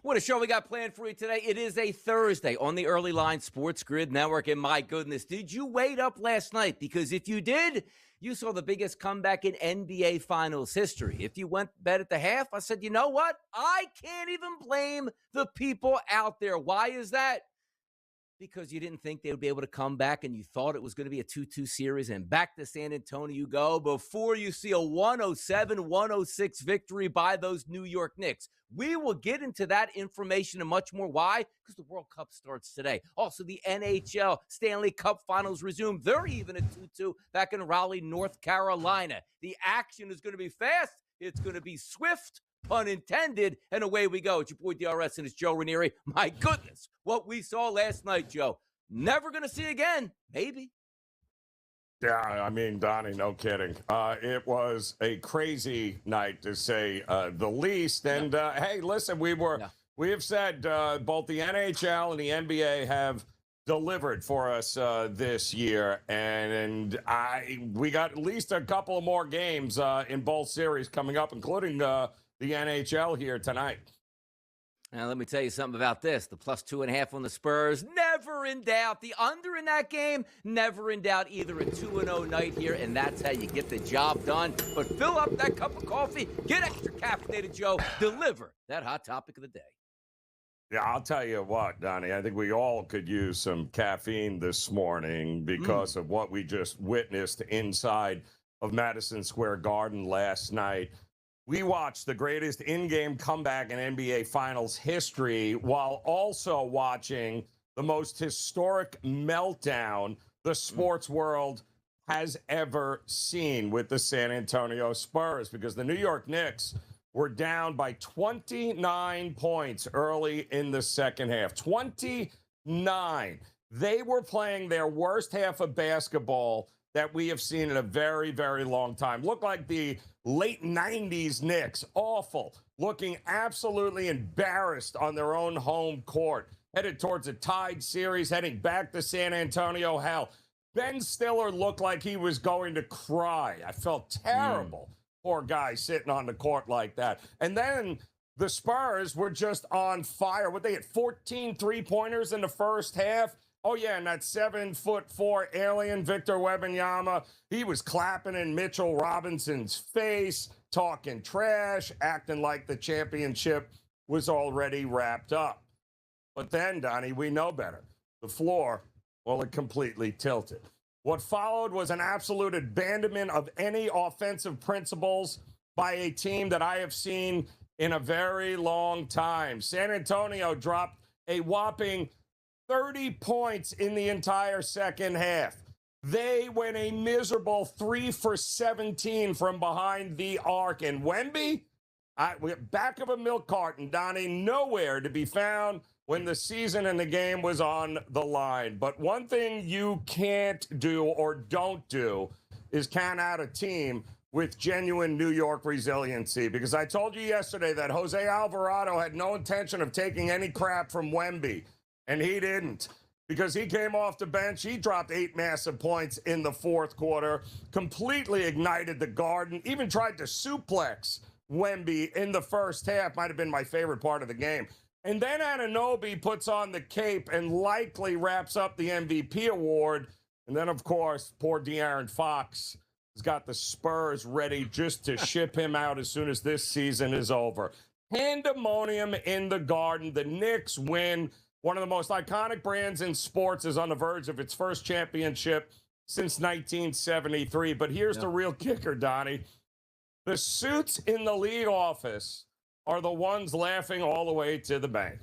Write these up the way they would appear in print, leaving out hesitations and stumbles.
What a show we got planned for you today. It is a Thursday on the Early Line SportsGrid Network. And my goodness, did you wait up last night? Because if you did, you saw the biggest comeback in NBA Finals history. If you went bet at the half, I said, you know what? I can't even blame the people out there. Why is that? Because you didn't think they would be able to come back and you thought it was going to be a 2-2 series, and back to San Antonio you go before you see a 107-106 victory by those New York Knicks. We will get into that information and much more. Why? Because the World Cup starts today. Also, the NHL Stanley Cup Finals resume. They're even at 2-2 back in Raleigh, North Carolina. The action is going to be fast. It's going to be swift. Pun intended, and away we go. It's your boy DRS and it's Joe Ranieri. My goodness, what we saw last night, Joe. Never going to see again. Maybe. Yeah, I mean, Donnie, no kidding. It was a crazy night, to say the least. And, hey, listen, we have said both the NHL and the NBA have delivered for us this year. And we got at least a couple of more games in both series coming up, including the NHL here tonight. Now, let me tell you something about this. The plus 2.5 on the Spurs, never in doubt. The under in that game, never in doubt. Either a 2-0 night here, and that's how you get the job done. But fill up that cup of coffee, get extra caffeinated, Joe. Deliver that hot topic of the day. Yeah, I'll tell you what, Donnie, I think we all could use some caffeine this morning because of what we just witnessed inside of Madison Square Garden last night. We watched the greatest in-game comeback in NBA Finals history while also watching the most historic meltdown the sports world has ever seen with the San Antonio Spurs, because the New York Knicks were down by 29 points early in the second half. 29. They were playing their worst half of basketball that we have seen in a very, very long time. Looked like the late 90s Knicks. Awful. Looking absolutely embarrassed on their own home court. Headed towards a tied series, heading back to San Antonio. Hell, Ben Stiller looked like he was going to cry. I felt terrible. Poor guy sitting on the court like that. And then the Spurs were just on fire. What, they had 14 three-pointers in the first half? Oh, yeah, and that 7'4" alien, Victor Wembanyama, he was clapping in Mitchell Robinson's face, talking trash, acting like the championship was already wrapped up. But then, Donnie, we know better. The floor, well, it completely tilted. What followed was an absolute abandonment of any offensive principles by a team that I have seen in a very long time. San Antonio dropped a whopping 30 points in the entire second half. They went a miserable 3 for 17 from behind the arc. And Wemby, back of a milk carton, Donnie, nowhere to be found when the season and the game was on the line. But one thing you can't do or don't do is count out a team with genuine New York resiliency. Because I told you yesterday that Jose Alvarado had no intention of taking any crap from Wemby. And he didn't, because he came off the bench. He dropped 8 massive points in the fourth quarter, completely ignited the Garden, even tried to suplex Wemby in the first half. Might have been my favorite part of the game. And then Anunoby puts on the cape and likely wraps up the MVP award. And then, of course, poor De'Aaron Fox has got the Spurs ready just to ship him out as soon as this season is over. Pandemonium in the Garden. The Knicks win. One of the most iconic brands in sports is on the verge of its first championship since 1973. But here's the real kicker, Donnie. The suits in the league office are the ones laughing all the way to the bank.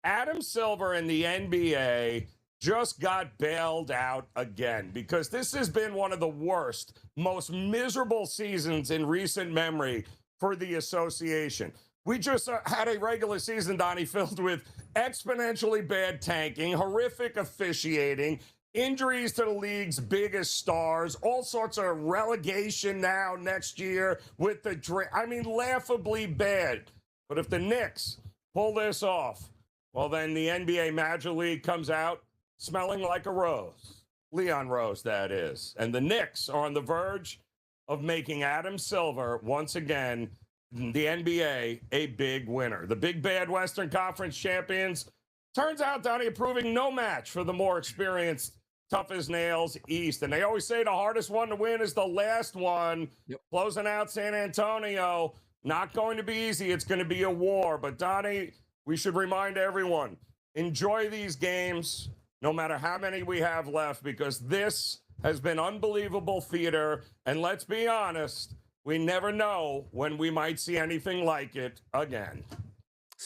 Adam Silver and the NBA just got bailed out again, because this has been one of the worst, most miserable seasons in recent memory for the association. We just had a regular season, Donnie, filled with exponentially bad tanking, horrific officiating, injuries to the league's biggest stars, all sorts of relegation now next year with the laughably bad. But if the Knicks pull this off, well, then the NBA Magic League comes out smelling like a rose. Leon Rose, that is. And the Knicks are on the verge of making Adam Silver once again the NBA a big winner. The big bad Western Conference champions turns out, Donnie, proving no match for the more experienced, tough as nails East. And they always say the hardest one to win is the last one. Yep. Closing out San Antonio, not going to be easy. It's going to be a war. But Donnie, we should remind everyone, enjoy these games, no matter how many we have left, because this has been unbelievable theater. And let's be honest, we never know when we might see anything like it again.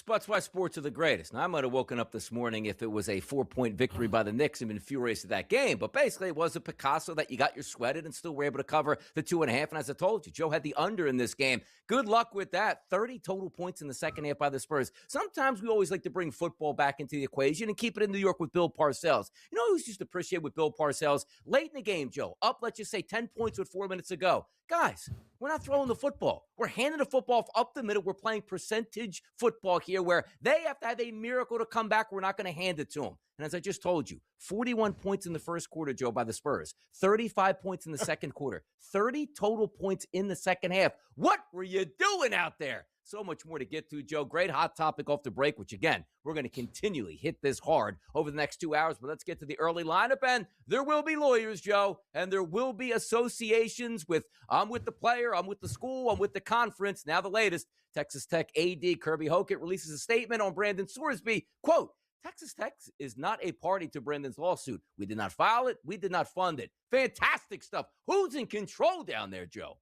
That's why sports are the greatest. Now, I might have woken up this morning if it was a 4-point victory by the Knicks and been furious at that game. But basically, it was a Picasso that you got your sweated and still were able to cover the 2.5. And as I told you, Joe had the under in this game. Good luck with that. 30 total points in the second half by the Spurs. Sometimes we always like to bring football back into the equation and keep it in New York with Bill Parcells. You know who's just appreciated with Bill Parcells? Late in the game, Joe, up, let's just say 10 points with 4 minutes to go. Guys, we're not throwing the football. We're handing the football up the middle. We're playing percentage football here where they have to have a miracle to come back. We're not going to hand it to them. And as I just told you, 41 points in the first quarter, Joe, by the Spurs. 35 points in the second quarter. 30 total points in the second half. What were you doing out there? So much more to get to, Joe. Great hot topic off the break, which, again, we're going to continually hit this hard over the next 2 hours. But let's get to the early lineup. And there will be lawyers, Joe, and there will be associations with I'm with the player, I'm with the school, I'm with the conference. Now the latest, Texas Tech AD Kirby Hocutt releases a statement on Brandon Sorsby. Quote, Texas Tech is not a party to Brandon's lawsuit. We did not file it. We did not fund it. Fantastic stuff. Who's in control down there, Joe?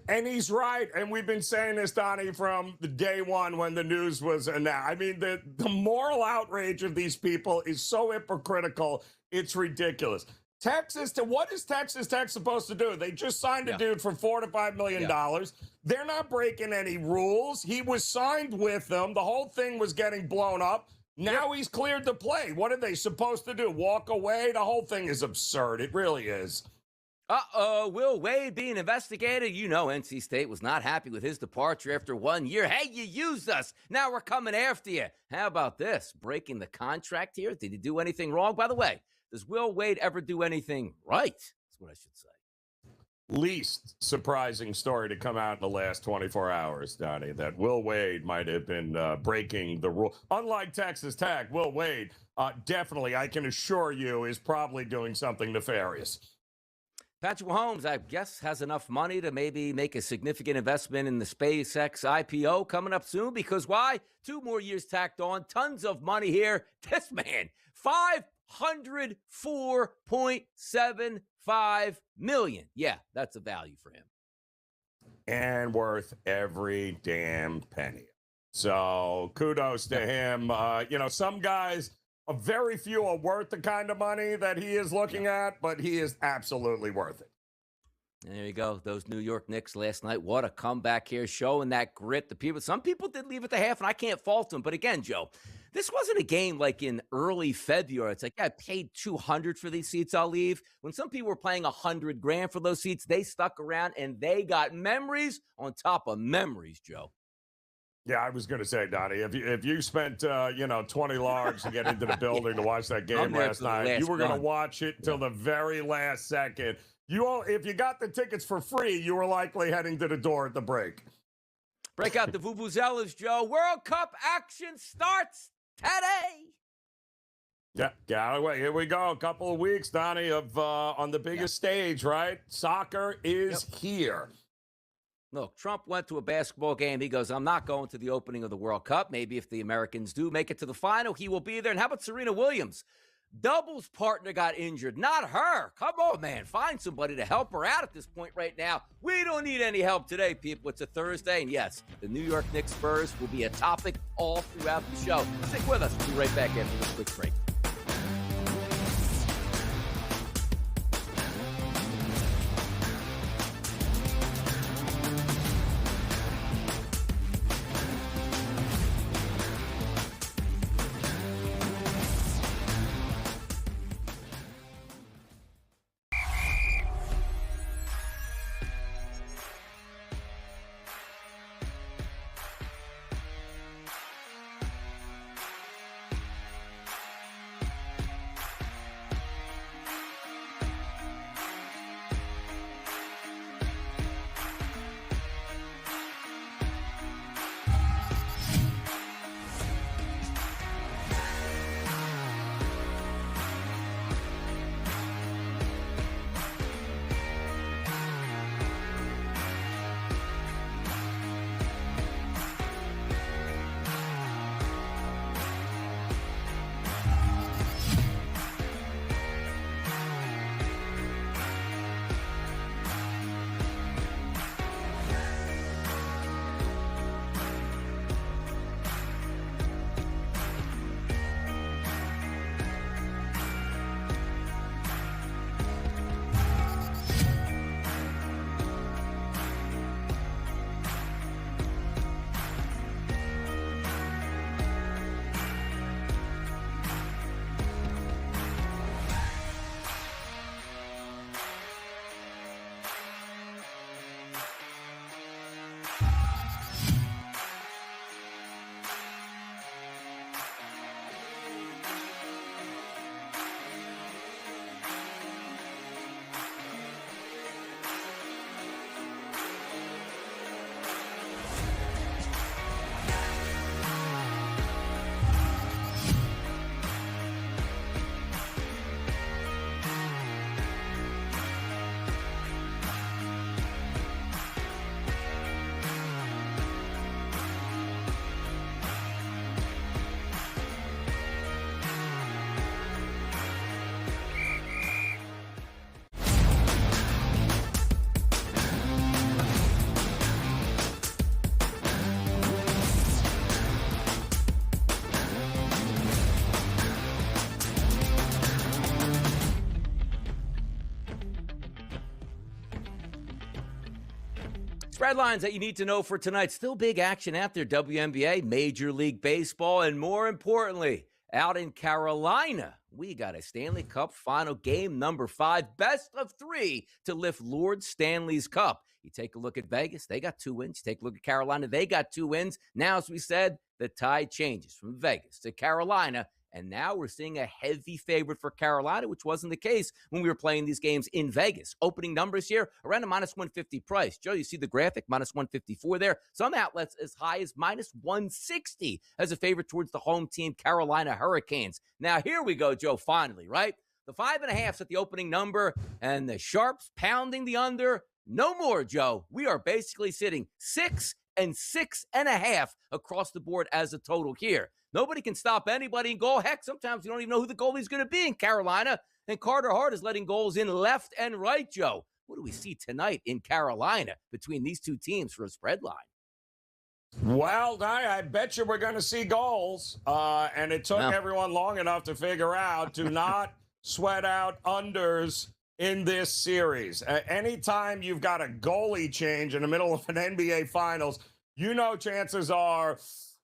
And he's right. And we've been saying this, Donnie, from the day one when the news was announced. I mean, the moral outrage of these people is so hypocritical. It's ridiculous. What is Texas Tech supposed to do? They just signed a dude for $4 to $5 million. They're not breaking any rules. He was signed with them. The whole thing was getting blown up. Now he's cleared to play. What are they supposed to do? Walk away? The whole thing is absurd. It really is. Will Wade being investigated? You know NC State was not happy with his departure after 1 year. Hey, you used us. Now we're coming after you. How about this? Breaking the contract here? Did he do anything wrong? By the way, does Will Wade ever do anything right? That's what I should say. Least surprising story to come out in the last 24 hours, Donnie, that Will Wade might have been breaking the rule. Unlike Texas Tech, Will Wade definitely, I can assure you, is probably doing something nefarious. Patrick Mahomes, I guess, has enough money to maybe make a significant investment in the SpaceX IPO coming up soon. Because why? 2 more years tacked on. Tons of money here. This man, $504.75 million. Yeah, that's a value for him. And worth every damn penny. So kudos to him. Some guys, very few are worth the kind of money that he is looking at, but he is absolutely worth it. And there you go. Those New York Knicks last night. What a comeback here, showing that grit. Some people did leave at the half, and I can't fault them. But again, Joe, this wasn't a game like in early February. It's like, I paid $200 for these seats, I'll leave. When some people were paying $100,000 for those seats, they stuck around, and they got memories on top of memories, Joe. Yeah, I was going to say, Donnie, if you spent 20 large to get into the building to watch that game last night, you were going to watch it till the very last second. If you got the tickets for free, you were likely heading to the door at the break. Break out the vuvuzelas, Joe. World Cup action starts today. Yeah, Galloway, here we go. A couple of weeks, Donnie, of on the biggest stage, right? Soccer is here. Look, Trump went to a basketball game. He goes, I'm not going to the opening of the World Cup. Maybe if the Americans do make it to the final, he will be there. And how about Serena Williams? Doubles partner got injured, not her. Come on, man. Find somebody to help her out at this point right now. We don't need any help today, people. It's a Thursday. And yes, the New York Knicks Spurs will be a topic all throughout the show. Stick with us. We'll be right back after this quick break. Spread lines that you need to know for tonight. Still big action out there, WNBA, Major League Baseball, and more importantly, out in Carolina, we got a Stanley Cup final game number 5, best of 3 to lift Lord Stanley's Cup. You take a look at Vegas, they got 2 wins. You take a look at Carolina, they got 2 wins. Now, as we said, the tide changes from Vegas to Carolina. And now we're seeing a heavy favorite for Carolina, which wasn't the case when we were playing these games in Vegas. Opening numbers here, around a minus 150 price. Joe, you see the graphic, minus 154 there. Some outlets as high as minus 160 as a favorite towards the home team, Carolina Hurricanes. Now, here we go, Joe, finally, right? The 5.5's at the opening number, and the Sharps pounding the under. No more, Joe. We are basically sitting 6 and 6.5 across the board as a total here. Nobody can stop anybody in goal. Heck, sometimes you don't even know who the goalie's going to be in Carolina. And Carter Hart is letting goals in left and right, Joe. What do we see tonight in Carolina between these two teams for a spread line? Well, I bet you we're going to see goals. And it took everyone long enough to figure out to not sweat out unders in this series. Anytime you've got a goalie change in the middle of an NBA Finals, you know chances are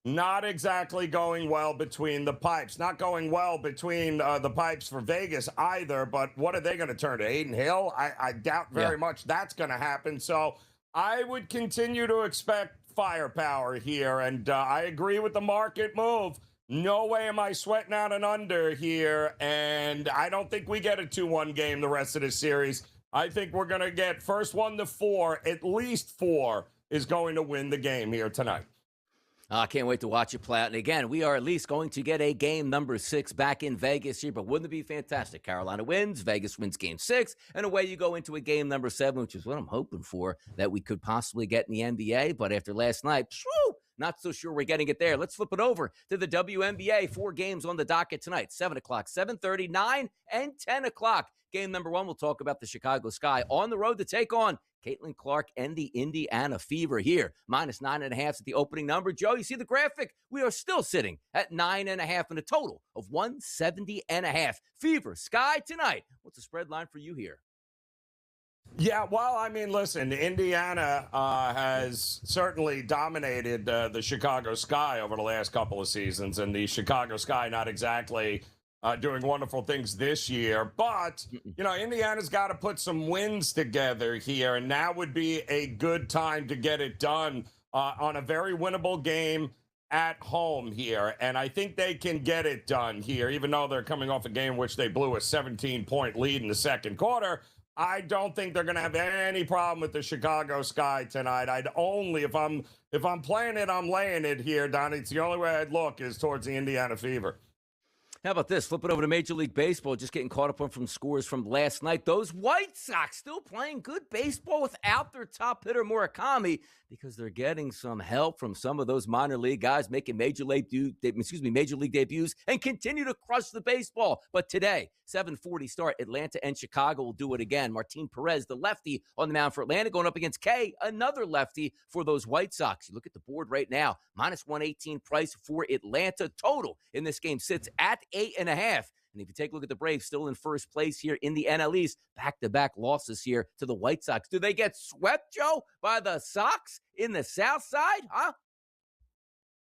not exactly going well between the pipes. Not going well between the pipes for Vegas either, but what are they going to turn to, Aiden Hill? I doubt very much that's going to happen. So I would continue to expect firepower here, and I agree with the market move. No way am I sweating out an under here, and I don't think we get a 2-1 game the rest of this series. I think we're going to get first 1 to 4, at least 4 is going to win the game here tonight. I can't wait to watch it play out. And again, we are at least going to get a game number 6 back in Vegas here, but wouldn't it be fantastic? Carolina wins, Vegas wins game 6, and away you go into a game number 7, which is what I'm hoping for, that we could possibly get in the NBA. But after last night, not so sure we're getting it there. Let's flip it over to the WNBA. 4 games on the docket tonight, 7 o'clock, 7:30, 9, and 10 o'clock. Game number 1, we'll talk about the Chicago Sky on the road to take on Caitlin Clark and the Indiana Fever here. Minus 9.5 at the opening number. Joe, you see the graphic? We are still sitting at 9.5 in a total of 170.5. Fever, Sky tonight. What's the spread line for you here? Yeah, well, I mean, listen, Indiana has certainly dominated the Chicago Sky over the last couple of seasons, and the Chicago Sky not exactly doing wonderful things this year. But, you know, Indiana's got to put some wins together here, and now would be a good time to get it done on a very winnable game at home here. And I think they can get it done here, even though they're coming off a game in which they blew a 17-point lead in the second quarter. I don't think they're going to have any problem with the Chicago Sky tonight. I'd only, if I'm playing it, I'm laying it here, Donnie. It's the only way I'd look is towards the Indiana Fever. How about this? Flip it over to Major League Baseball. Just getting caught up on some scores from last night. Those White Sox still playing good baseball without their top hitter, Murakami, because they're getting some help from some of those minor league guys making major league debuts and continue to crush the baseball. But today, 7:40 start, Atlanta and Chicago will do it again. Martin Perez, the lefty on the mound for Atlanta, going up against Kay, another lefty for those White Sox. You look at the board right now, minus 118 price for Atlanta. Total in this game sits at 8.5. And if you take a look at the Braves, still in first place here in the NL East, back-to-back losses here to the White Sox. Do they get swept, Joe, by the Sox in the South Side? Huh?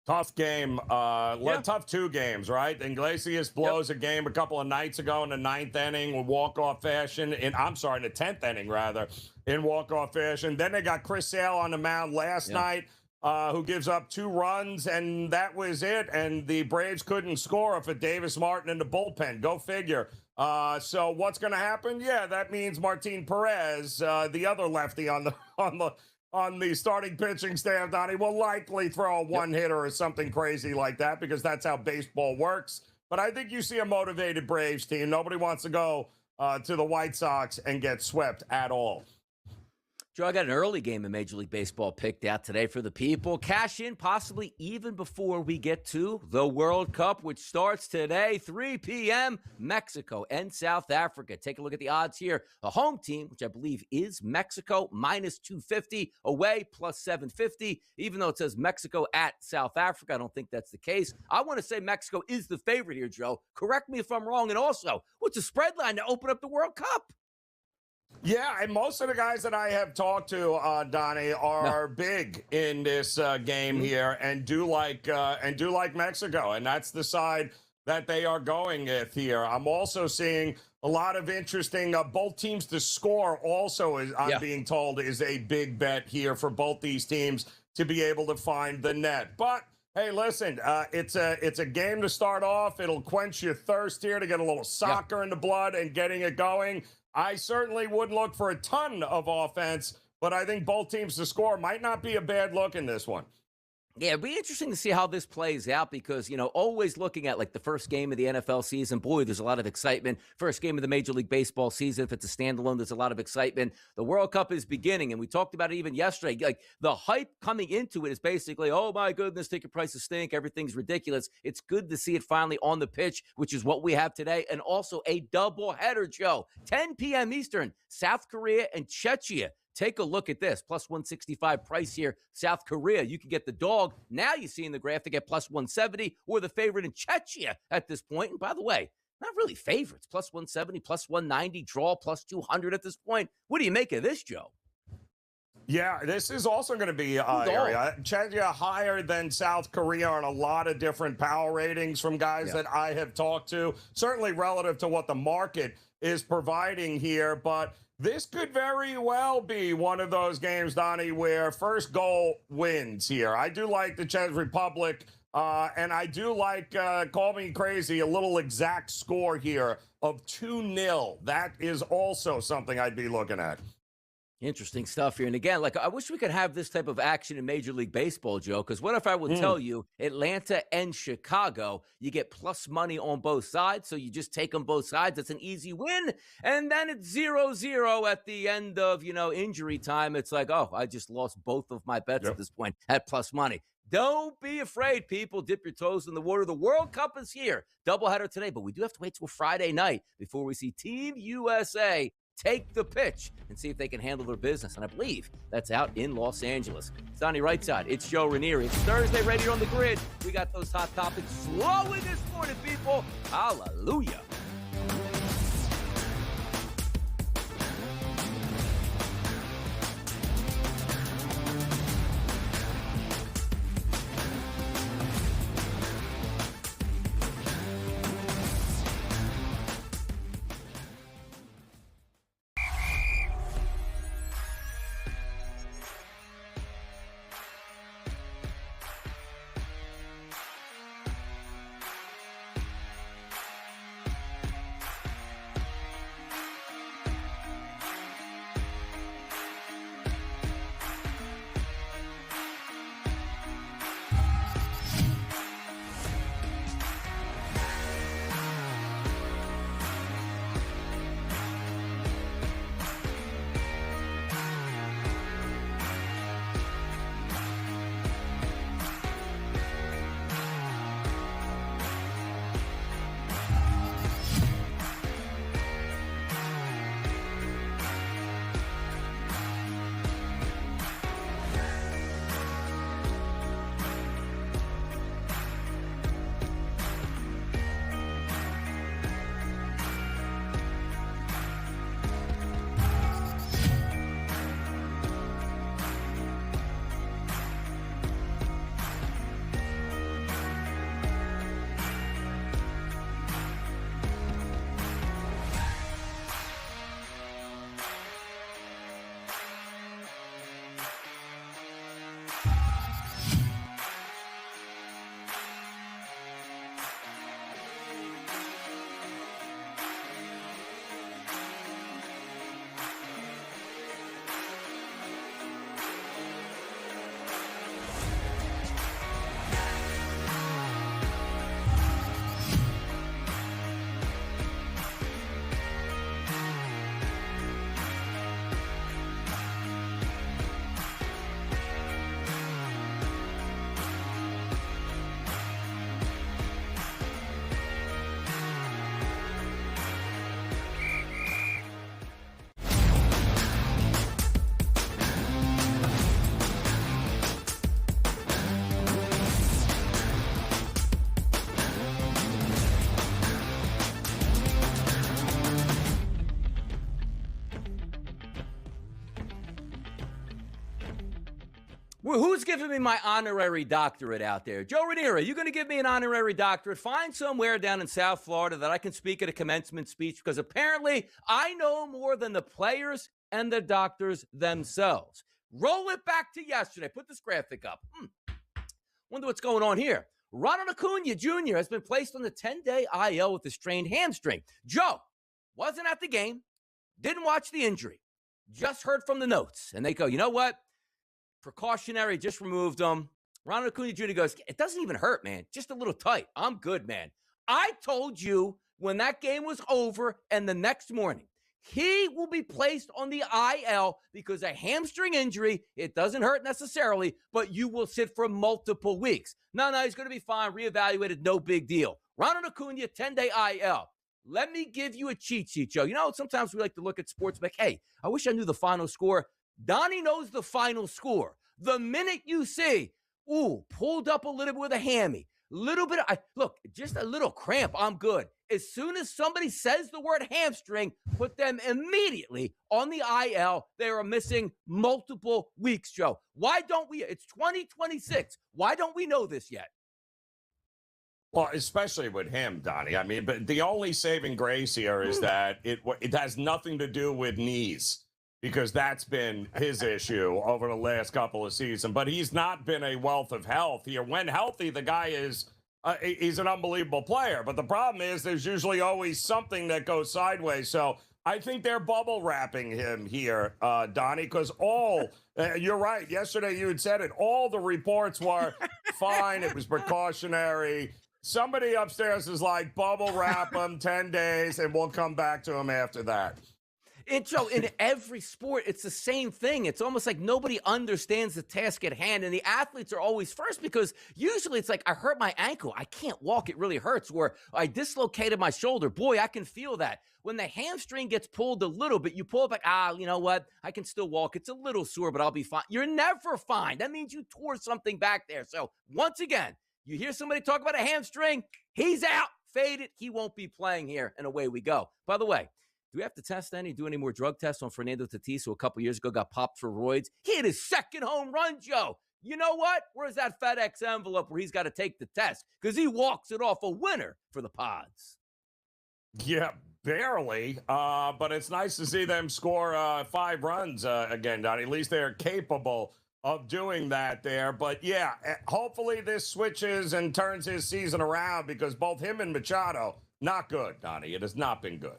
Tough game. Tough 2 games, right? Iglesias blows a game a couple of nights ago in the 9th inning with walk-off fashion. In the 10th inning, rather, in walk-off fashion. Then they got Chris Sale on the mound last night, who gives up 2 runs, and that was it. And the Braves couldn't score for Davis Martin in the bullpen. Go figure. So what's going to happen? Yeah, that means Martin Perez, the other lefty on the starting pitching staff, Donnie, will likely throw a one-hitter or something crazy like that, because that's how baseball works. But I think you see a motivated Braves team. Nobody wants to go to the White Sox and get swept at all. Joe, I got an early game in Major League Baseball picked out today for the people. Cash in possibly even before we get to the World Cup, which starts today, 3 p.m., Mexico and South Africa. Take a look at the odds here. A home team, which I believe is Mexico, minus 250, away plus 750. Even though it says Mexico at South Africa, I don't think that's the case. I want to say Mexico is the favorite here, Joe. Correct me if I'm wrong. And also, what's the spread line to open up the World Cup? Yeah, and most of the guys that I have talked to, Donnie, are big in this game here and do like Mexico, and that's the side that they are going with here. I'm also seeing a lot of interesting both teams to score. Also, is I'm being told is a big bet here for both these teams to be able to find the net, but. Hey, listen, it's a game to start off. It'll quench your thirst here to get a little soccer in the blood and getting it going. I certainly would look for a ton of offense, but I think both teams to score might not be a bad look in this one. Yeah, it'd be interesting to see how this plays out because, always looking at like the first game of the NFL season, boy, there's a lot of excitement. First game of the Major League Baseball season, if it's a standalone, there's a lot of excitement. The World Cup is beginning, and we talked about it even yesterday. Like the hype coming into it is basically, oh my goodness, ticket prices stink. Everything's ridiculous. It's good to see it finally on the pitch, which is what we have today. And also a doubleheader, Joe. 10 p.m. Eastern, South Korea and Czechia. Take a look at this. Plus 165 price here. South Korea, you can get the dog. Now you see in the graph to get plus 170 or the favorite in Czechia at this point. And by the way, not really favorites. Plus 170, plus 190, draw plus 200 at this point. What do you make of this, Joe? Yeah, this is also going to be area. Czechia higher than South Korea on a lot of different power ratings from guys that I have talked to. Certainly relative to what the market is providing here, but this could very well be one of those games, Donnie, where first goal wins here. I do like the Czech Republic, and I do like, call me crazy, a little exact score here of 2-0. That is also something I'd be looking at. Interesting stuff here. And again, like I wish we could have this type of action in Major League Baseball, Joe, because what if I would tell you Atlanta and Chicago, you get plus money on both sides. So you just take them both sides. It's an easy win. And then it's 0-0 at the end of, injury time. It's like, oh, I just lost both of my bets at this point at plus money. Don't be afraid, people. Dip your toes in the water. The World Cup is here. Doubleheader today, but we do have to wait till Friday night before we see Team USA take the pitch and see if they can handle their business. And I believe that's out in Los Angeles. It's Donnie Rightside. It's Joe Ranieri. It's Thursday right here on the grid. We got those hot topics flowing this morning, people. Hallelujah. Well, who's giving me my honorary doctorate out there? Joe Ranieri, you going to give me an honorary doctorate? Find somewhere down in South Florida that I can speak at a commencement speech, because apparently I know more than the players and the doctors themselves. Roll it back to yesterday. Put this graphic up. Wonder what's going on here. Ronald Acuna Jr. has been placed on the 10-day IL with a strained hamstring. Joe wasn't at the game, didn't watch the injury, just heard from the notes. And they go, you know what? Precautionary, just removed him. Ronald Acuna Jr. goes, it doesn't even hurt, man. Just a little tight. I'm good, man. I told you when that game was over and the next morning, he will be placed on the IL because a hamstring injury, it doesn't hurt necessarily, but you will sit for multiple weeks. No, he's going to be fine. Reevaluated, no big deal. Ronald Acuna, 10-day IL. Let me give you a cheat sheet, Joe. You know, sometimes we like to look at sports like, hey, I wish I knew the final score. Donnie knows the final score. The minute you see, pulled up a little bit with a hammy, little bit of, look, just a little cramp, I'm good. As soon as somebody says the word hamstring, put them immediately on the IL. They are missing multiple weeks, Joe. Why don't we? It's 2026. Why don't we know this yet? Well, especially with him, Donnie. I mean, but the only saving grace here is that it has nothing to do with knees, because that's been his issue over the last couple of seasons. But he's not been a wealth of health here. When healthy, the guy is he's an unbelievable player. But the problem is there's usually always something that goes sideways. So I think they're bubble wrapping him here, Donnie, because you're right. Yesterday you had said it. All the reports were fine. It was precautionary. Somebody upstairs is like, bubble wrap him 10 days, and we'll come back to him after that. And Joe, in every sport, it's the same thing. It's almost like nobody understands the task at hand, and the athletes are always first, because usually it's like, I hurt my ankle, I can't walk, it really hurts, or I dislocated my shoulder. Boy, I can feel that. When the hamstring gets pulled a little bit, you pull it back, you know what? I can still walk. It's a little sore, but I'll be fine. You're never fine. That means you tore something back there. So once again, you hear somebody talk about a hamstring, he's out, faded, he won't be playing here, and away we go. By the way, do we have to do any more drug tests on Fernando Tatis, who a couple years ago got popped for roids? He hit his second home run, Joe. You know what? Where's that FedEx envelope where he's got to take the test? Because he walks it off a winner for the Pods. Yeah, barely. But it's nice to see them score 5 runs again, Donnie. At least they're capable of doing that there. But yeah, hopefully this switches and turns his season around, because both him and Machado, not good, Donnie. It has not been good.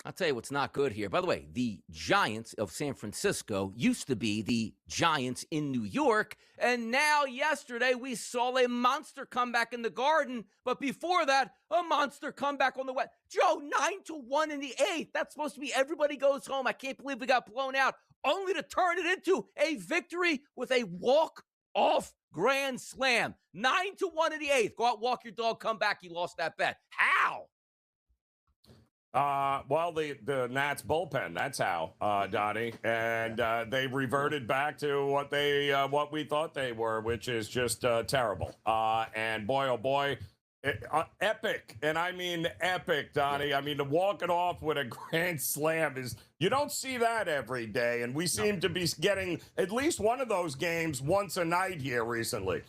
I'll tell you what's not good here. By the way, the Giants of San Francisco used to be the Giants in New York, and now yesterday we saw a monster comeback in the Garden, but before that, a monster comeback on the West. Joe, 9-1 in the 8th. That's supposed to be everybody goes home. I can't believe we got blown out, only to turn it into a victory with a walk-off grand slam. 9-1 in the 8th. Go out, walk your dog, come back. You lost that bet. How? Well, the Nats bullpen, that's how, Donnie. And they reverted back to what we thought they were, which is just terrible. And boy, oh boy, epic. And I mean epic, Donnie. I mean, to walk it off with a grand slam you don't see that every day. And we seem to be getting at least one of those games once a night here recently.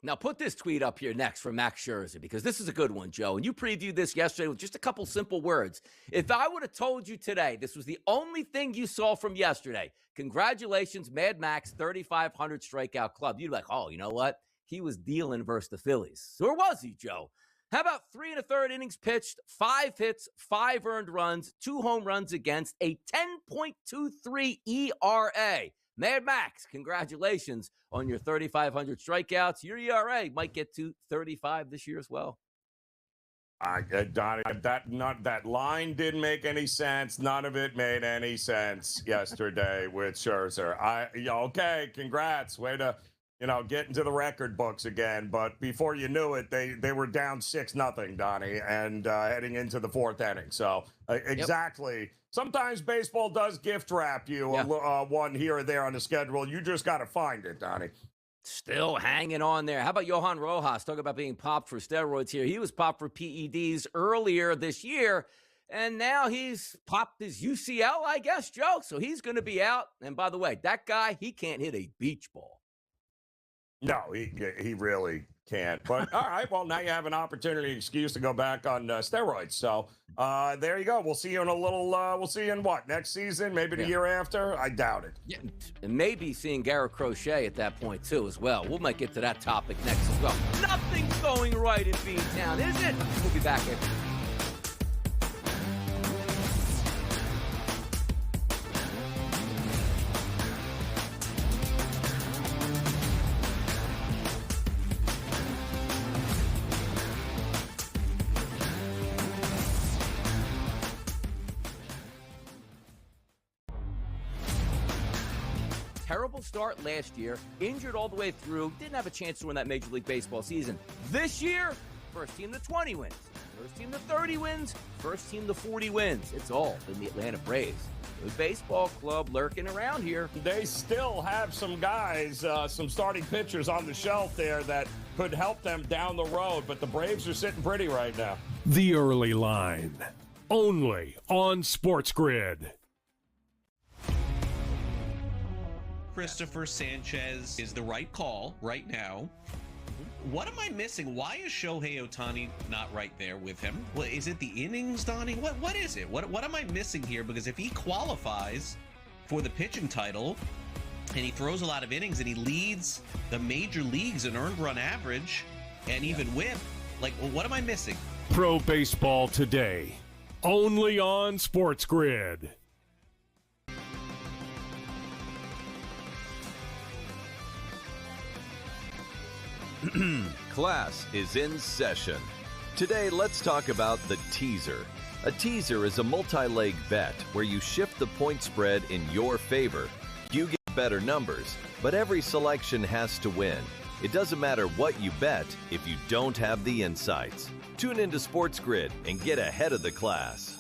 Now, put this tweet up here next from Max Scherzer, because this is a good one, Joe. And you previewed this yesterday with just a couple simple words. If I would have told you today this was the only thing you saw from yesterday, congratulations, Mad Max, 3,500 strikeout club. You'd be like, oh, you know what? He was dealing versus the Phillies. So or was he, Joe? How about 3 1/3 innings pitched, 5 hits, 5 earned runs, 2 home runs against, a 10.23 ERA. Mad Max, congratulations on your 3,500 strikeouts. Your ERA might get to 35 this year as well. Donnie, that line didn't make any sense. None of it made any sense yesterday with Scherzer. Okay, congrats. Way to, get into the record books again. But before you knew it, they were down 6-0, Donnie, and heading into the 4th inning. So exactly. Yep. Sometimes baseball does gift wrap you one here or there on the schedule. You just got to find it, Donnie. Still hanging on there. How about Johan Rojas? Talk about being popped for steroids here. He was popped for PEDs earlier this year, and now he's popped his UCL, I guess, Joe. So he's going to be out. And by the way, that guy, he can't hit a beach ball. No, he really can't. But all right, well, now you have an opportunity, excuse to go back on steroids. So there you go. We'll see you in a little. We'll see you in what, next season? Maybe the year after. I doubt it. Yeah, and maybe seeing Garrett Crochet at that point too, as well. We might get to that topic next as well. Nothing's going right in Beantown, is it? We'll be back after. Terrible start last year, injured all the way through, didn't have a chance to win that Major League Baseball season. This year, first team to 20 wins, first team to 30 wins, first team to 40 wins. It's all in the Atlanta Braves. Good baseball club lurking around here. They still have some guys, some starting pitchers on the shelf there that could help them down the road, but the Braves are sitting pretty right now. The Early Line, only on SportsGrid. Christopher Sanchez is the right call right now. What am I missing? Why is Shohei Ohtani not right there with him? Well, is it the innings, Donnie? What is it? What am I missing here? Because if he qualifies for the pitching title and he throws a lot of innings and he leads the major leagues in earned run average and even whip, like, well, what am I missing? Pro Baseball Today, only on SportsGrid. Class is in session. Today, let's talk about the teaser. A teaser is a multi-leg bet where you shift the point spread in your favor. You get better numbers, but every selection has to win. It doesn't matter what you bet if you don't have the insights. Tune into SportsGrid and get ahead of the class.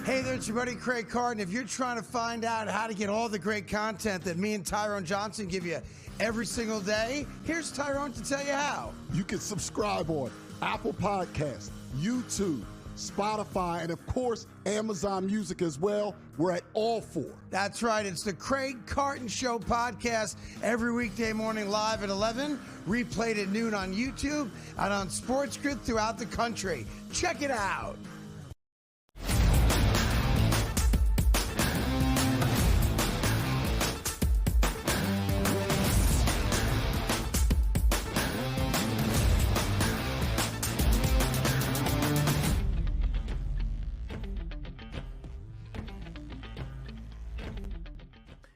Hey there, it's your buddy Craig Carton. If you're trying to find out how to get all the great content that me and Tyrone Johnson give you every single day, here's Tyrone to tell you how. You can subscribe on Apple Podcasts, YouTube, Spotify, and of course, Amazon Music as well. We're at all four. That's right. It's the Craig Carton Show podcast every weekday morning live at 11, replayed at noon on YouTube and on SportsGrid throughout the country. Check it out.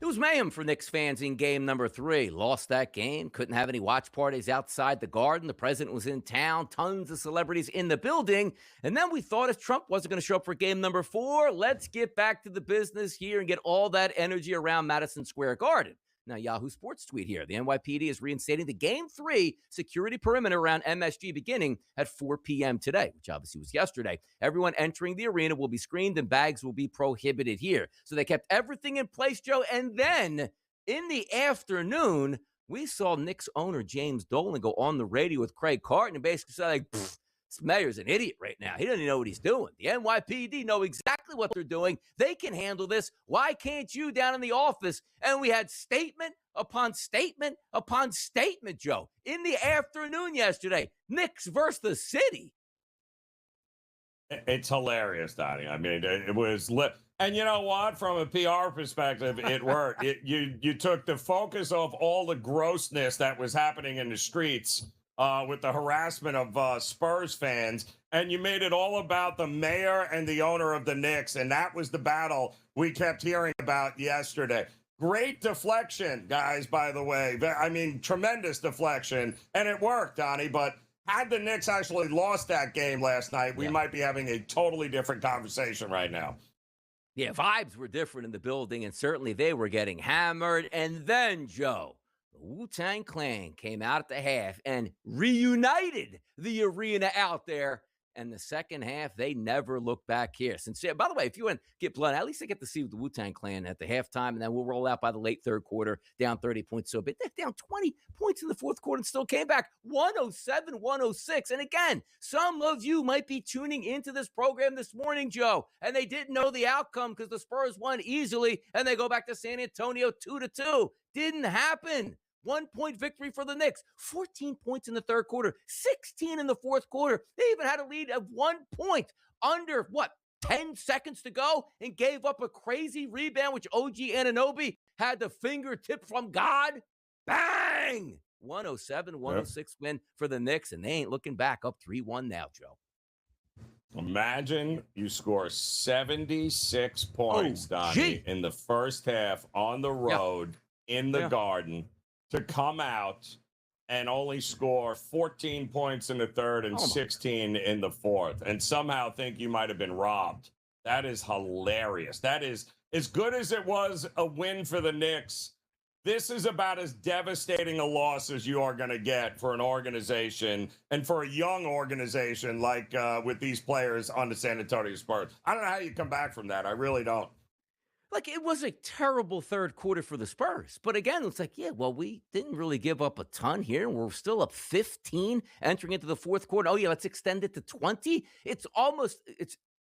It was mayhem for Knicks fans in game number 3. Lost that game, couldn't have any watch parties outside the Garden. The president was in town, tons of celebrities in the building. And then we thought if Trump wasn't going to show up for game number 4, let's get back to the business here and get all that energy around Madison Square Garden. Now, Yahoo Sports tweet here. The NYPD is reinstating the Game 3 security perimeter around MSG beginning at 4 p.m. today, which obviously was yesterday. Everyone entering the arena will be screened and bags will be prohibited here. So they kept everything in place, Joe. And then in the afternoon, we saw Knicks owner James Dolan go on the radio with Craig Carton and basically say, like, this mayor's an idiot right now. He doesn't even know what he's doing. The NYPD know exactly what they're doing. They can handle this. Why can't you down in the office? And we had statement upon statement upon statement, Joe, in the afternoon yesterday. Knicks versus the city. It's hilarious, Donnie. I mean, it was lit. And you know what? From a PR perspective, it worked. You took the focus off all the grossness that was happening in the streets with the harassment of Spurs fans, and you made it all about the mayor and the owner of the Knicks, and that was the battle we kept hearing about yesterday. Great deflection, guys, by the way. I mean, tremendous deflection, and it worked, Donnie, but had the Knicks actually lost that game last night, we might be having a totally different conversation right now. Yeah, vibes were different in the building, and certainly they were getting hammered. And then, Joe, the Wu-Tang Clan came out at the half and reunited the arena out there. and the second half, they never look back here. Sincere. By the way, if you want to get blood, at least I get to see the Wu-Tang Clan at the halftime, and then we'll roll out by the late third quarter, down 30 points. So, but they're down 20 points in the fourth quarter and still came back 107-106. And again, some of you might be tuning into this program this morning, Joe, and they didn't know the outcome because the Spurs won easily, and they go back to San Antonio 2-2. Didn't happen. 1-point victory for the Knicks. 14 points in the third quarter. 16 in the fourth quarter. They even had a lead of 1 point under, 10 seconds to go and gave up a crazy rebound, which OG Anunoby had the fingertip from God. Bang! 107-106 win for the Knicks, and they ain't looking back, up 3-1 now, Joe. Imagine you score 76 points, Donnie, in the first half on the road in the Garden, to come out and only score 14 points in the third and 16 in the fourth, and somehow think you might have been robbed. That is hilarious. That is, as good as it was a win for the Knicks, this is about as devastating a loss as you are going to get for an organization, and for a young organization like with these players on the San Antonio Spurs. I don't know how you come back from that. I really don't. Like, it was a terrible third quarter for the Spurs. But again, it's like, we didn't really give up a ton here. We're still up 15 entering into the fourth quarter. Oh, yeah, let's extend it to 20. It's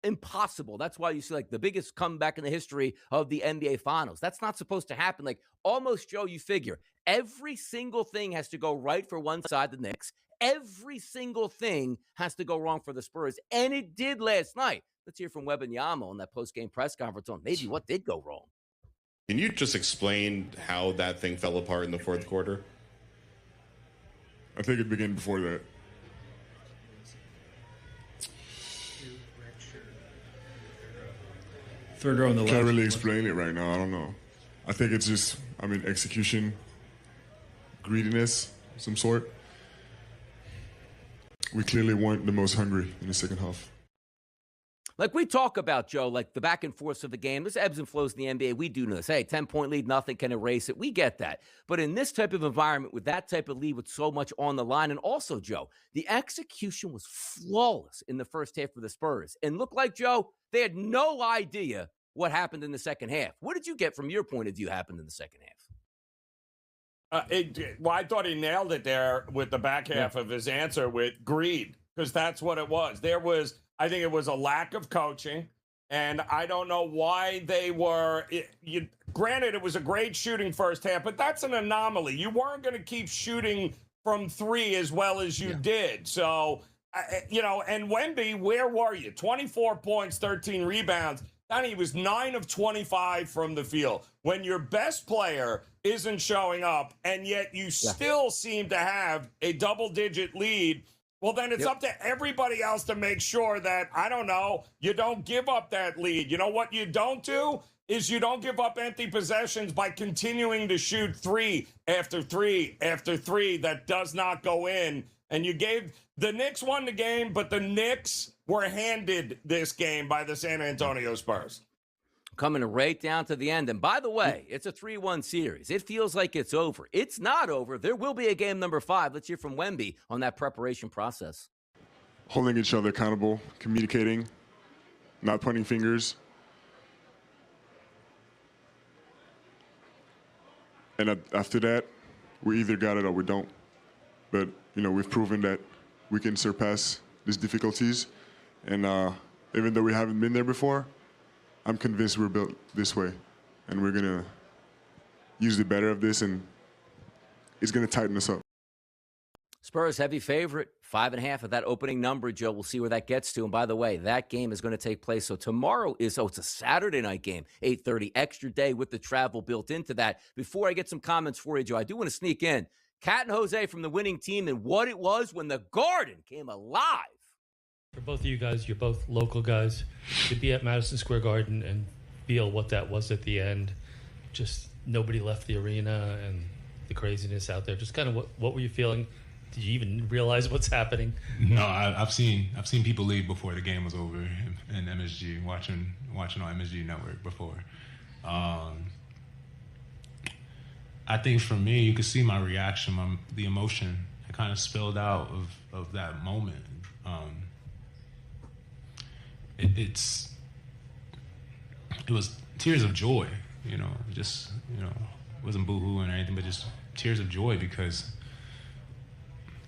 impossible. That's why you see, like, the biggest comeback in the history of the NBA Finals. That's not supposed to happen. Like, almost, Joe, you figure every single thing has to go right for one side, the Knicks. Every single thing has to go wrong for the Spurs. And it did last night. Let's hear from Wembanyama on that post-game press conference on maybe what did go wrong. Can you just explain how that thing fell apart in the fourth quarter? I think it began before that. Third row on the left. Can't really explain it right now. I don't know. I think it's just, execution, greediness, some sort. We clearly weren't the most hungry in the second half. Like we talk about, Joe, like the back and forth of the game. There's ebbs and flows in the NBA. We do know this. Hey, 10-point lead, nothing can erase it. We get that. But in this type of environment, with that type of lead, with so much on the line, and also, Joe, the execution was flawless in the first half for the Spurs. And looked like, Joe, they had no idea what happened in the second half. What did you get from your point of view happened in the second half? I thought he nailed it there with the back half of his answer with greed, because that's what it was. I think it was a lack of coaching, and I don't know why they were. Granted, it was a great shooting first half, but that's an anomaly. You weren't going to keep shooting from three as well as you did. So, and Wemby, where were you? 24 points, 13 rebounds. Donnie was 9 of 25 from the field. When your best player isn't showing up, and yet you still seem to have a double-digit lead, well, then it's up to everybody else to make sure that, I don't know, you don't give up that lead. You know what you don't do is you don't give up empty possessions by continuing to shoot three after three after three that does not go in. And the Knicks won the game, but the Knicks were handed this game by the San Antonio Spurs. Coming right down to the end. And by the way, it's a 3-1 series. It feels like it's over. It's not over. There will be a game number 5. Let's hear from Wemby on that preparation process. Holding each other accountable, communicating, not pointing fingers. And after that, we either got it or we don't. But, we've proven that we can surpass these difficulties. And even though we haven't been there before, I'm convinced we're built this way, and we're going to use the better of this, and it's going to tighten us up. Spurs heavy favorite, 5.5 of that opening number, Joe. We'll see where that gets to. And by the way, that game is going to take place. So tomorrow it's a Saturday night game, 8:30, extra day with the travel built into that. Before I get some comments for you, Joe, I do want to sneak in Kat and Jose from the winning team and what it was when the Garden came alive. For both of you guys, you're both local guys. To be at Madison Square Garden and feel what that was at the end, just nobody left the arena and the craziness out there. Just kind of what were you feeling? Did you even realize what's happening? No, I've seen people leave before the game was over in MSG, watching on MSG Network before. I think for me, you could see my reaction, the emotion. It kind of spilled out of that moment. it was tears of joy, wasn't boo-hooing or anything, but just tears of joy because,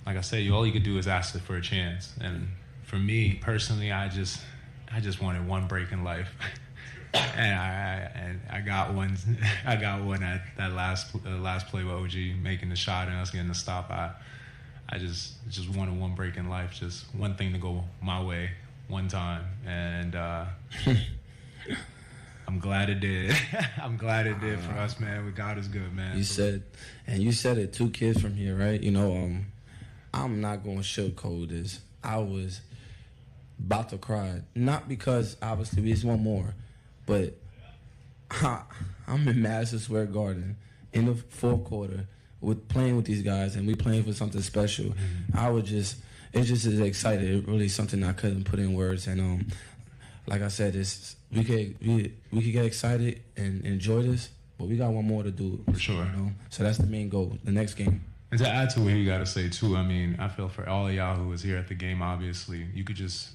like I said, all you could do is ask for a chance. And for me personally, I just wanted one break in life, and I got one. I got one at that last play with OG making the shot and us getting the stop. I just wanted one break in life, just one thing to go my way one time, and I'm glad it did. I'm glad it did for us, man. God is good, man. You said it, 2 kids from here, right? I'm not going to sugarcoat this. I was about to cry. Not because, obviously, we just want more, but I'm in Madison Square Garden in the fourth quarter playing with these guys, and we playing for something special. Mm-hmm. It's just as excited. It really something I couldn't put in words. And like I said, we could get excited and enjoy this, but we got one more to do. For sure. So that's the main goal, the next game. And to add to what you got to say, too, I mean, I feel for all of y'all who was here at the game, obviously, you could just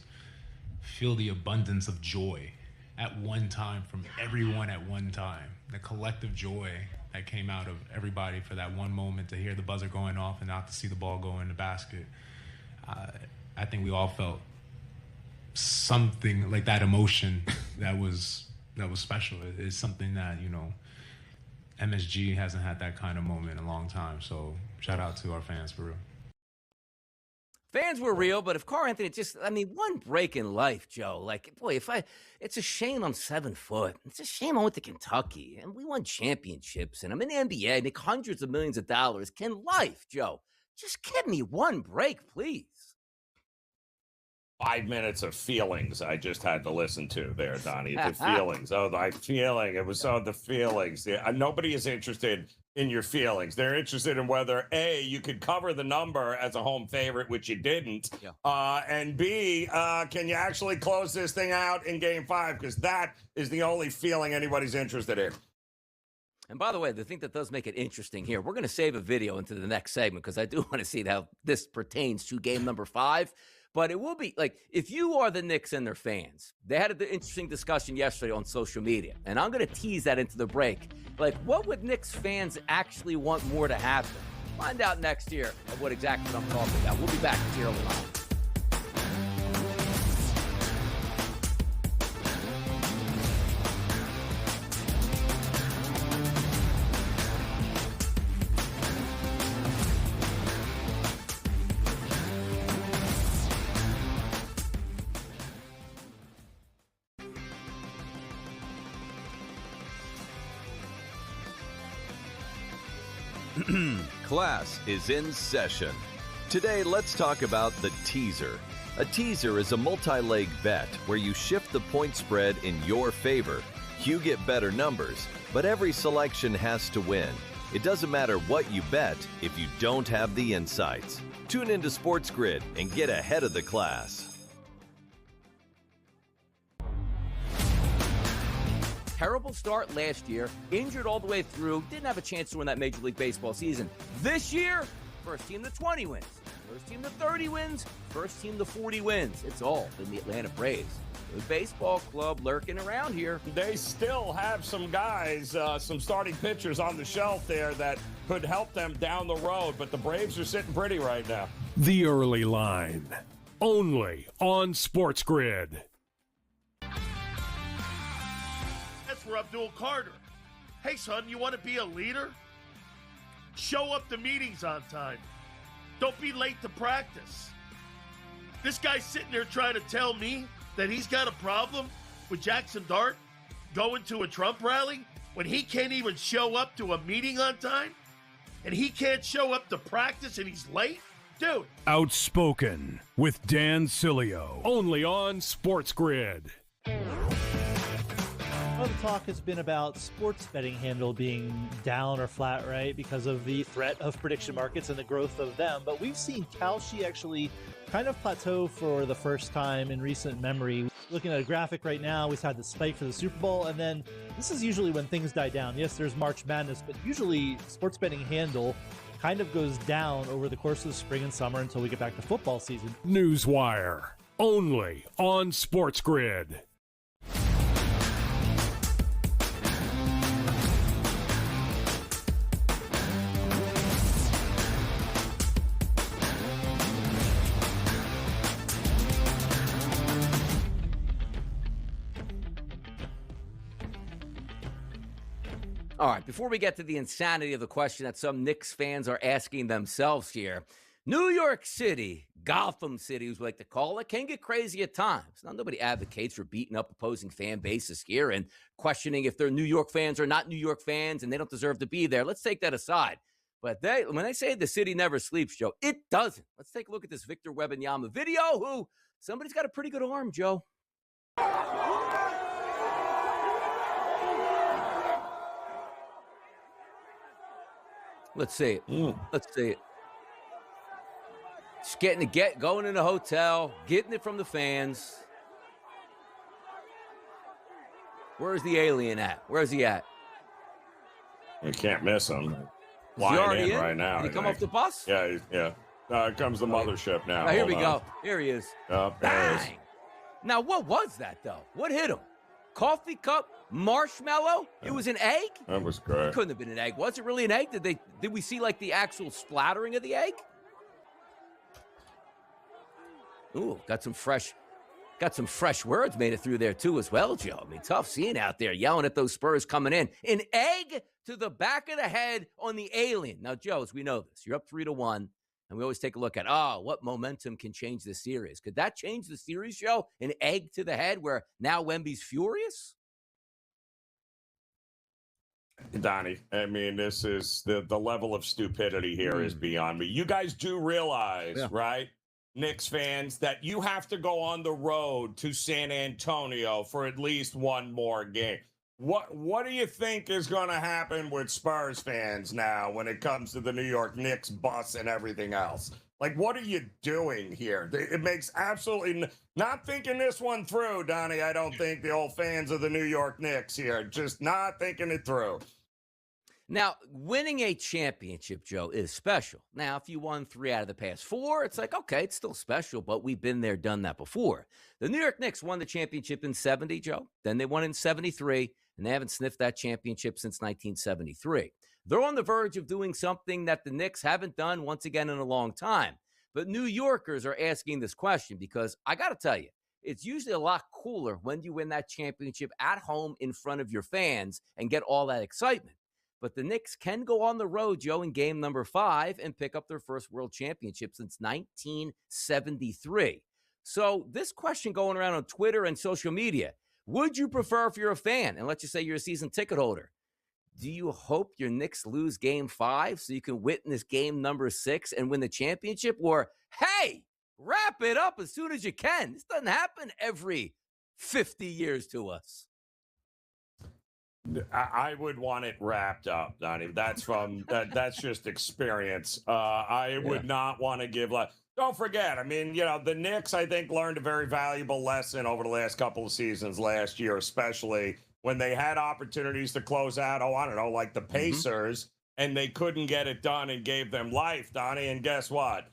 feel the abundance of joy at one time from everyone at one time. The collective joy that came out of everybody for that one moment to hear the buzzer going off and not to see the ball go in the basket. I think we all felt something like that emotion that was special. It's something that, MSG hasn't had that kind of moment in a long time. So shout out to our fans for real. Fans were real, but if Carl Anthony one break in life, Joe, it's a shame I'm 7 foot. It's a shame I went to Kentucky and we won championships and I'm in the NBA, make hundreds of millions of dollars. Can life, Joe, just give me one break, please? 5 minutes of feelings I just had to listen to there, Donnie. The feelings. Oh, my feeling. It was the feelings. Nobody is interested in your feelings. They're interested in whether, A, you could cover the number as a home favorite, which you didn't, and B, can you actually close this thing out in Game 5? Because that is the only feeling anybody's interested in. And by the way, the thing that does make it interesting here, we're going to save a video into the next segment because I do want to see how this pertains to game number 5. But it will be if you are the Knicks and their fans, they had an interesting discussion yesterday on social media, and I'm going to tease that into the break. What would Knicks fans actually want more to happen? Find out next year of what exactly I'm talking about. We'll be back to the early line. Class is in session. Today, let's talk about the teaser. A teaser is a multi-leg bet where you shift the point spread in your favor. You get better numbers, but every selection has to win. It doesn't matter what you bet if you don't have the insights. Tune into SportsGrid and get ahead of the class. Terrible start last year, injured all the way through, didn't have a chance to win that Major League Baseball season. This year, first team to 20 wins, first team to 30 wins, first team to 40 wins. It's all been the Atlanta Braves. Good baseball club lurking around here. They still have some guys, some starting pitchers on the shelf there that could help them down the road, but the Braves are sitting pretty right now. The Early Line, only on SportsGrid. For Abdul Carter. Hey, son, you want to be a leader? Show up to meetings on time. Don't be late to practice. This guy's sitting there trying to tell me that he's got a problem with Jackson Dart going to a Trump rally when he can't even show up to a meeting on time? And he can't show up to practice and he's late? Dude. Outspoken with Dan Cilio, only on SportsGrid. Well, the talk has been about sports betting handle being down or flat, right, because of the threat of prediction markets and the growth of them. But we've seen Kalshi actually kind of plateau for the first time in recent memory. Looking at a graphic right now, we've had the spike for the Super Bowl, and then this is usually when things die down. Yes, there's March Madness, but usually sports betting handle kind of goes down over the course of the spring and summer until we get back to football season. Newswire, only on SportsGrid. All right, before we get to the insanity of the question that some Knicks fans are asking themselves here, New York City, Gotham City, as we like to call it, can get crazy at times. Now, nobody advocates for beating up opposing fan bases here and questioning if they're New York fans or not New York fans and they don't deserve to be there. Let's take that aside. But when they say the city never sleeps, Joe, it doesn't. Let's take a look at this Victor Wembanyama video, who somebody's got a pretty good arm, Joe. Let's see it. Let's see it. Just going in the hotel, getting it from the fans. Where's the alien at? Where's he at? You can't miss him. Is he already in right now. Did he come off the bus? Yeah, yeah. Here comes the mothership now. Here we go. Here he is. Oh, there he is. Bang! Now, what was that, though? What hit him? Coffee cup? Marshmallow? It was an egg? That was great. It couldn't have been an egg. Was it really an egg? Did we see like the actual splattering of the egg? Ooh, got some fresh words made it through there too as well, Joe. I mean, tough scene out there yelling at those Spurs coming in. An egg to the back of the head on the alien. Now, Joe, as we know this, you're up 3-1, and we always take a look at, what momentum can change the series. Could that change the series, Joe? An egg to the head where now Wemby's furious? Donnie, I mean, this is the level of stupidity here is beyond me. You guys do realize, right, Knicks fans, that you have to go on the road to San Antonio for at least one more game. What do you think is going to happen with Spurs fans now when it comes to the New York Knicks bus and everything else? Like, what are you doing here? It makes absolutely not thinking this one through, Donnie. I don't think the old fans of the New York Knicks here just not thinking it through. Now, winning a championship, Joe, is special. Now, if you won 3 out of the past 4, it's like, okay, it's still special, but we've been there, done that before. The New York Knicks won the championship in 70, Joe. Then they won in 73, and they haven't sniffed that championship since 1973. They're on the verge of doing something that the Knicks haven't done once again in a long time. But New Yorkers are asking this question because I got to tell you, it's usually a lot cooler when you win that championship at home in front of your fans and get all that excitement. But the Knicks can go on the road, Joe, in game number 5 and pick up their first world championship since 1973. So this question going around on Twitter and social media, would you prefer, if you're a fan, and let's just say you're a season ticket holder, do you hope your Knicks lose game 5 so you can witness game number 6 and win the championship? Or, hey, wrap it up as soon as you can. This doesn't happen every 50 years to us. I would want it wrapped up, Donnie. That's that's just experience. I would not want to give don't forget, I mean, the Knicks, I think, learned a very valuable lesson over the last couple of seasons last year, especially when they had opportunities to close out, like the Pacers, and they couldn't get it done and gave them life, Donnie. And guess what?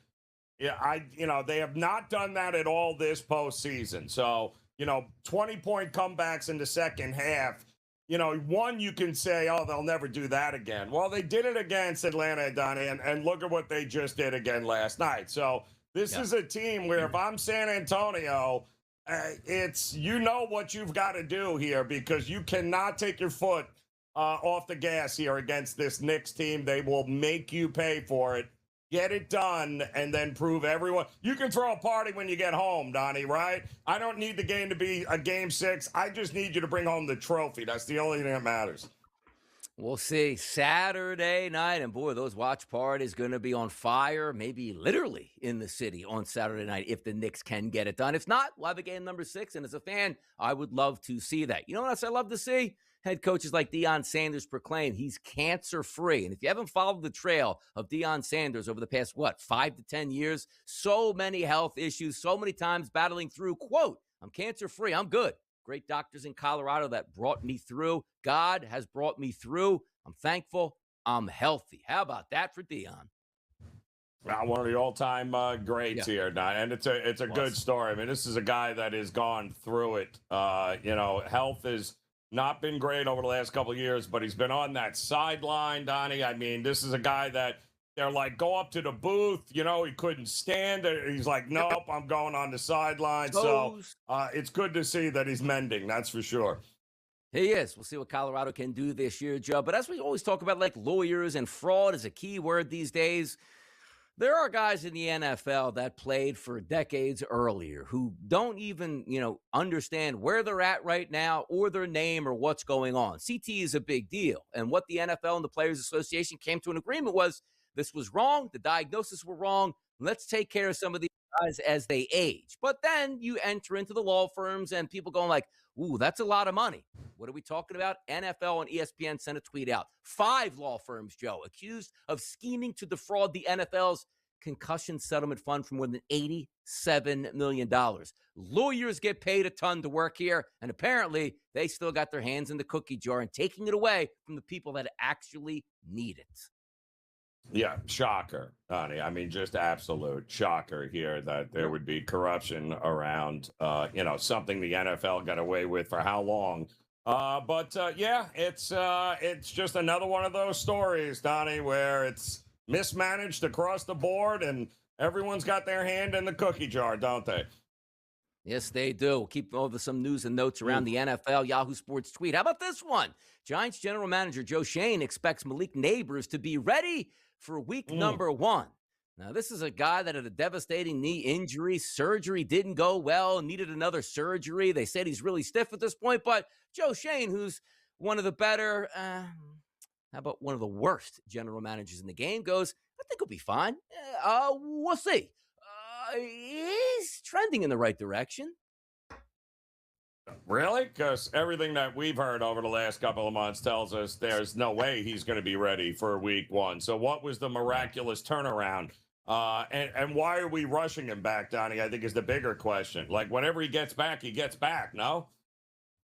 Yeah, they have not done that at all this postseason. So, 20-point comebacks in the second half. You can say, they'll never do that again. Well, they did it against Atlanta, Donnie, and look at what they just did again last night. So this is a team where if I'm San Antonio, it's what you've got to do here, because you cannot take your foot off the gas here against this Knicks team. They will make you pay for it. Get it done, and then prove everyone. You can throw a party when you get home, Donnie, right? I don't need the game to be a game 6. I just need you to bring home the trophy. That's the only thing that matters. We'll see Saturday night, and boy, those watch parties going to be on fire, maybe literally in the city on Saturday night if the Knicks can get it done. If not, we'll have a game number 6, and as a fan, I would love to see that. You know what else I love to see? Head coaches like Deion Sanders proclaim he's cancer-free. And if you haven't followed the trail of Deion Sanders over the past, 5 to 10 years, so many health issues, so many times battling through, quote, I'm cancer-free, I'm good. Great doctors in Colorado that brought me through. God has brought me through. I'm thankful. I'm healthy. How about that for Deion? One of the all-time greats here, Don, and it's a good story. I mean, this is a guy that has gone through it. Health has not been great over the last couple of years, but he's been on that sideline, Donnie. I mean, this is a guy that they're like, go up to the booth. He couldn't stand it. He's like, nope, I'm going on the sideline. So it's good to see that he's mending. That's for sure. He is. We'll see what Colorado can do this year, Joe. But as we always talk about, like lawyers and fraud is a key word these days. There are guys in the NFL that played for decades earlier who don't even, understand where they're at right now or their name or what's going on. CT is a big deal. And what the NFL and the Players Association came to an agreement was this was wrong. The diagnosis were wrong. Let's take care of some of these guys as they age. But then you enter into the law firms and people going like, ooh, that's a lot of money. What are we talking about? NFL and ESPN sent a tweet out. 5 law firms, Joe, accused of scheming to defraud the NFL's concussion settlement fund for more than $87 million. Lawyers get paid a ton to work here, and apparently they still got their hands in the cookie jar and taking it away from the people that actually need it. Yeah, shocker, Donnie. I mean, just absolute shocker here that there would be corruption around, something the NFL got away with for how long. It's just another one of those stories, Donnie, where it's mismanaged across the board and everyone's got their hand in the cookie jar, don't they? Yes, they do. We'll keep over some news and notes around the NFL. Yahoo Sports tweet. How about this one? Giants general manager Joe Schoen expects Malik Neighbors to be ready for week number 1. Now, this is a guy that had a devastating knee injury. Surgery didn't go well, needed another surgery. They said he's really stiff at this point, but Joe Schoen, who's one of the better, how about one of the worst general managers in the game, goes, I think he'll be fine. We'll see. He's trending in the right direction. Really? Because everything that we've heard over the last couple of months tells us there's no way he's going to be ready for week 1. So what was the miraculous turnaround? And why are we rushing him back, Donnie? I think is the bigger question. Like, whenever he gets back, no?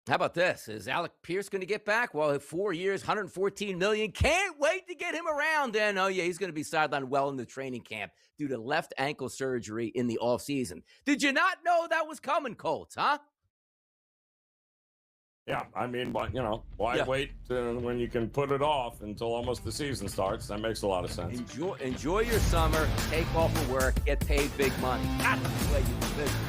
How about this? Is Alec Pierce going to get back? Well, 4 years, $114 million. Can't wait to get him around. And, he's going to be sidelined well in the training camp due to left ankle surgery in the offseason. Did you not know that was coming, Colts, huh? Yeah, I mean, but why wait when you can put it off until almost the season starts? That makes a lot of sense. Enjoy your summer, take off of work, get paid big money. That's the way you do business.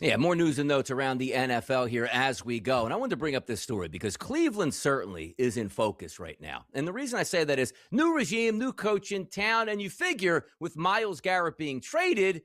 Yeah, more news and notes around the NFL here as we go. And I wanted to bring up this story because Cleveland certainly is in focus right now. And the reason I say that is new regime, new coach in town, and you figure with Myles Garrett being traded,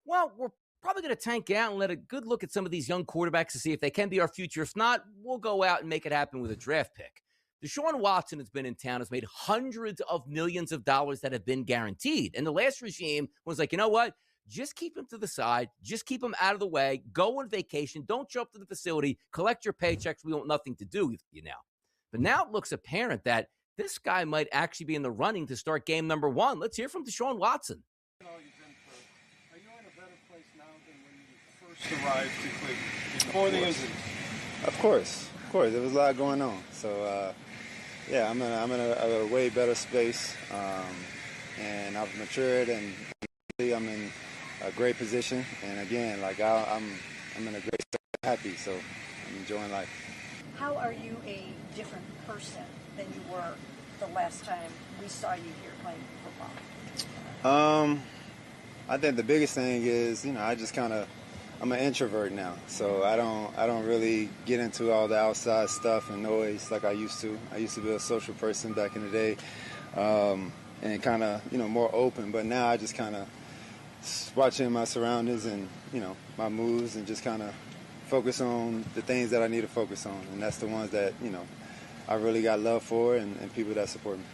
well, we're probably going to tank out and let a good look at some of these young quarterbacks to see if they can be our future. If not, we'll go out and make it happen with a draft pick. Deshaun Watson has been in town, has made hundreds of millions of dollars that have been guaranteed. And the last regime was like, you know what? Just keep him to the side. Just keep him out of the way. Go on vacation. Don't show up to the facility. Collect your paychecks. We want nothing to do with you now. But now it looks apparent that this guy might actually be in the running to start game number 1. Let's hear from Deshaun Watson. Are you in a better place now than when you first arrived to Cleveland before the injuries? Of course. There was a lot going on. So, yeah, I'm in a way better space, and I've matured, and I'm in a great position. And again, like I'm in a great state, happy. So I'm enjoying life. How are you a different person than you were the last time we saw you here playing football? I think the biggest thing is, I just I'm an introvert now, so I don't really get into all the outside stuff and noise like I used to. I used to be a social person back in the day, and kind of, more open. But now I just kind of watching my surroundings and, my moves, and just kind of focus on the things that I need to focus on. And that's the ones that, I really got love for, and people that support me.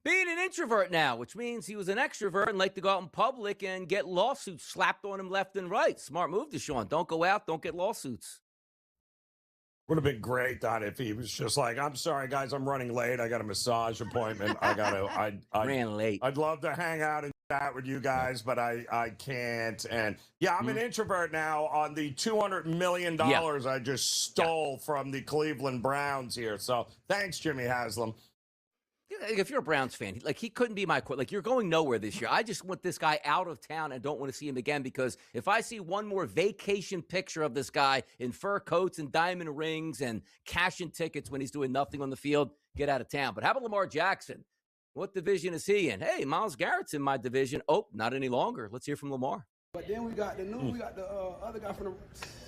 Being an introvert now, which means he was an extrovert and liked to go out in public and get lawsuits slapped on him left and right. Smart move, Deshaun. Don't go out. Don't get lawsuits. Would have been great, Don, if he was just like, I'm sorry, guys, I'm running late. I got a massage appointment. I ran late. I'd love to hang out and chat with you guys, but I can't. And yeah, I'm an introvert now on the $200 million I just stole from the Cleveland Browns here. So thanks, Jimmy Haslam. If you're a Browns fan, he couldn't be my quarterback. You're going nowhere this year. I just want this guy out of town and don't want to see him again, because if I see one more vacation picture of this guy in fur coats and diamond rings and cashing tickets when he's doing nothing on the field, get out of town. But how about Lamar Jackson? What division is he in? Hey, Myles Garrett's in my division. Oh, not any longer. Let's hear from Lamar. But then we got the other guy from the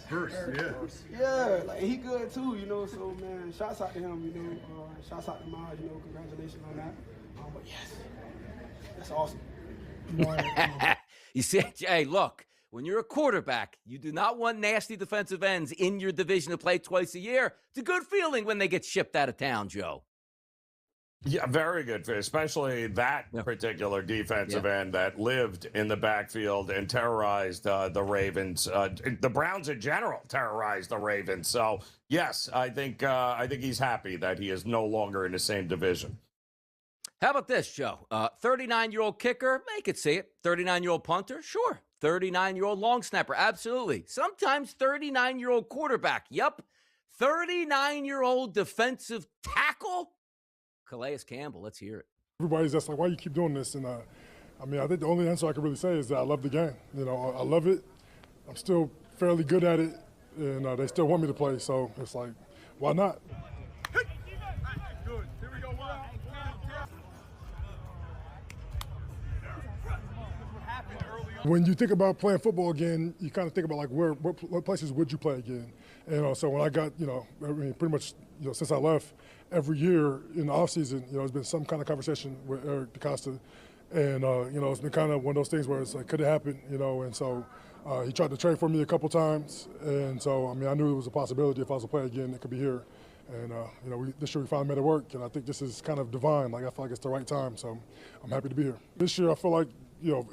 First, yeah, like he good too, So man, shouts out to him, shouts out to Miles, congratulations on that. But yes, that's awesome. You see, hey, look, when you're a quarterback, you do not want nasty defensive ends in your division to play twice a year. It's a good feeling when they get shipped out of town, Joe. Yeah, very good, especially that particular defensive end that lived in the backfield and terrorized the Ravens. The Browns in general terrorized the Ravens. So, yes, I think he's happy that he is no longer in the same division. How about this, Joe? 39-year-old kicker, I could see it. 39-year-old punter, sure. 39-year-old long snapper, absolutely. Sometimes 39-year-old quarterback, yep. 39-year-old defensive tackle? Calais Campbell, let's hear it. Everybody's just like, why you keep doing this? And I think the only answer I can really say is that I love the game. I love it. I'm still fairly good at it, and they still want me to play. So it's like, why not? When you think about playing football again, you kind of think about like what places would you play again? So when I got, pretty much, since I left, every year in the offseason, it's been some kind of conversation with Eric DeCosta. And, it's been kind of one of those things where it's like, could it happen, and so he tried to trade for me a couple times. And so, I knew it was a possibility if I was to play again, it could be here. And, this year we finally made it work. And I think this is kind of divine. Like, I feel like it's the right time. So I'm happy to be here. This year I feel like,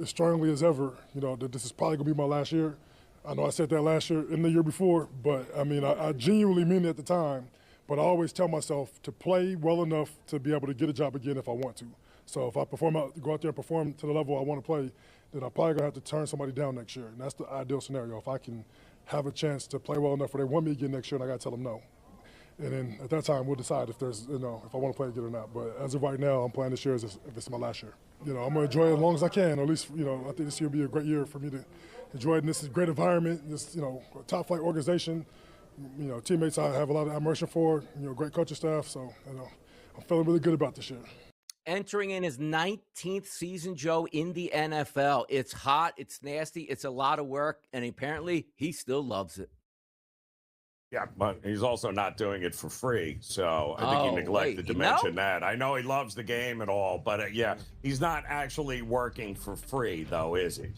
as strongly as ever, that this is probably going to be my last year. I know I said that last year and the year before, but, I genuinely mean it at the time. But I always tell myself to play well enough to be able to get a job again if I want to. So if I go out there and perform to the level I want to play, then I'm probably going to have to turn somebody down next year. And that's the ideal scenario. If I can have a chance to play well enough where they want me again next year, and I got to tell them no. And then at that time, we'll decide if there's, if I want to play again or not. But as of right now, I'm playing this year as if it's my last year. I'm going to enjoy it as long as I can. Or at least, I think this year will be a great year for me to enjoy it. And this is a great environment. This, top flight organization. Teammates I have a lot of admiration for. Great coaching staff. So, I'm feeling really good about this year. Entering in his 19th season, Joe, in the NFL. It's hot, it's nasty, it's a lot of work, and apparently he still loves it. Yeah, but he's also not doing it for free, so I think he neglected to mention that. I know he loves the game and all, but yeah, he's not actually working for free, though, is he?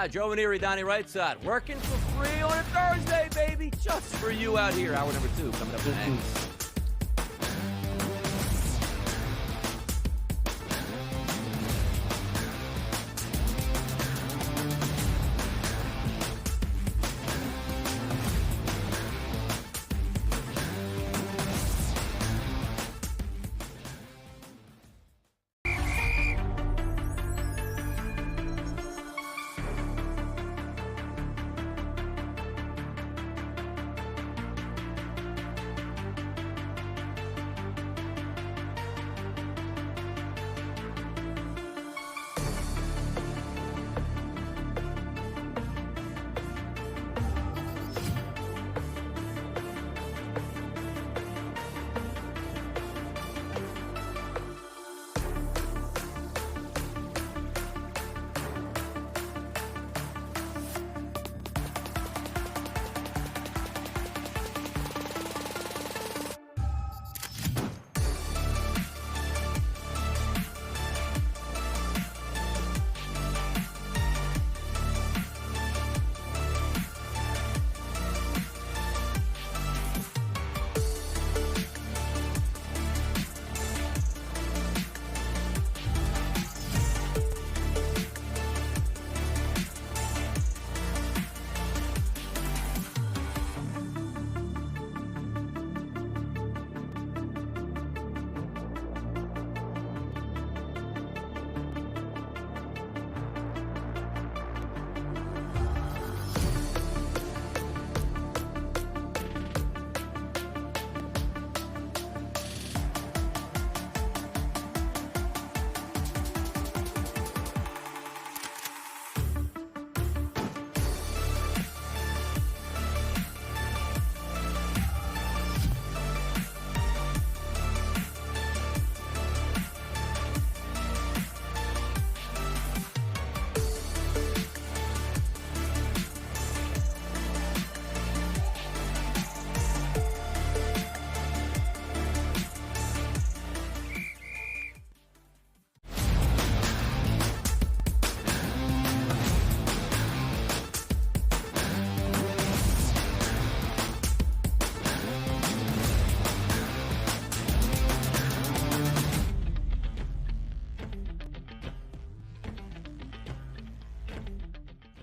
Joe Maneri, Donnie Rightside, working for free on a Thursday, baby, just for you out here. Hour number 2 coming up next.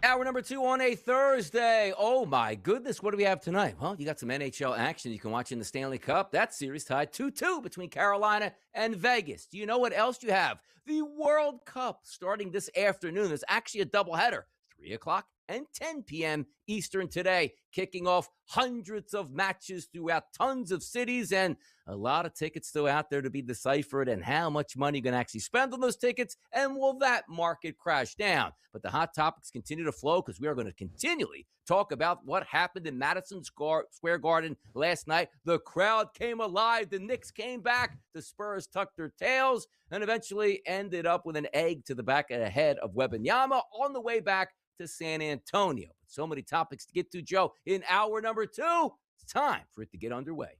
Hour number 2 on a Thursday. Oh, my goodness. What do we have tonight? Well, you got some NHL action you can watch in the Stanley Cup. That series tied 2-2 between Carolina and Vegas. Do you know what else you have? The World Cup starting this afternoon. There's actually a doubleheader, 3 o'clock and 10 p.m. Eastern today, kicking off hundreds of matches throughout tons of cities and a lot of tickets still out there to be deciphered, and how much money you're going to actually spend on those tickets, and will that market crash down? But the hot topics continue to flow because we are going to continually talk about what happened in Madison Square Garden last night. The crowd came alive. The Knicks came back. The Spurs tucked their tails and eventually ended up with an egg to the back of the head of Wembanyama on the way back to San Antonio. So many topics to get to, Joe. In hour number 2, it's time for it to get underway.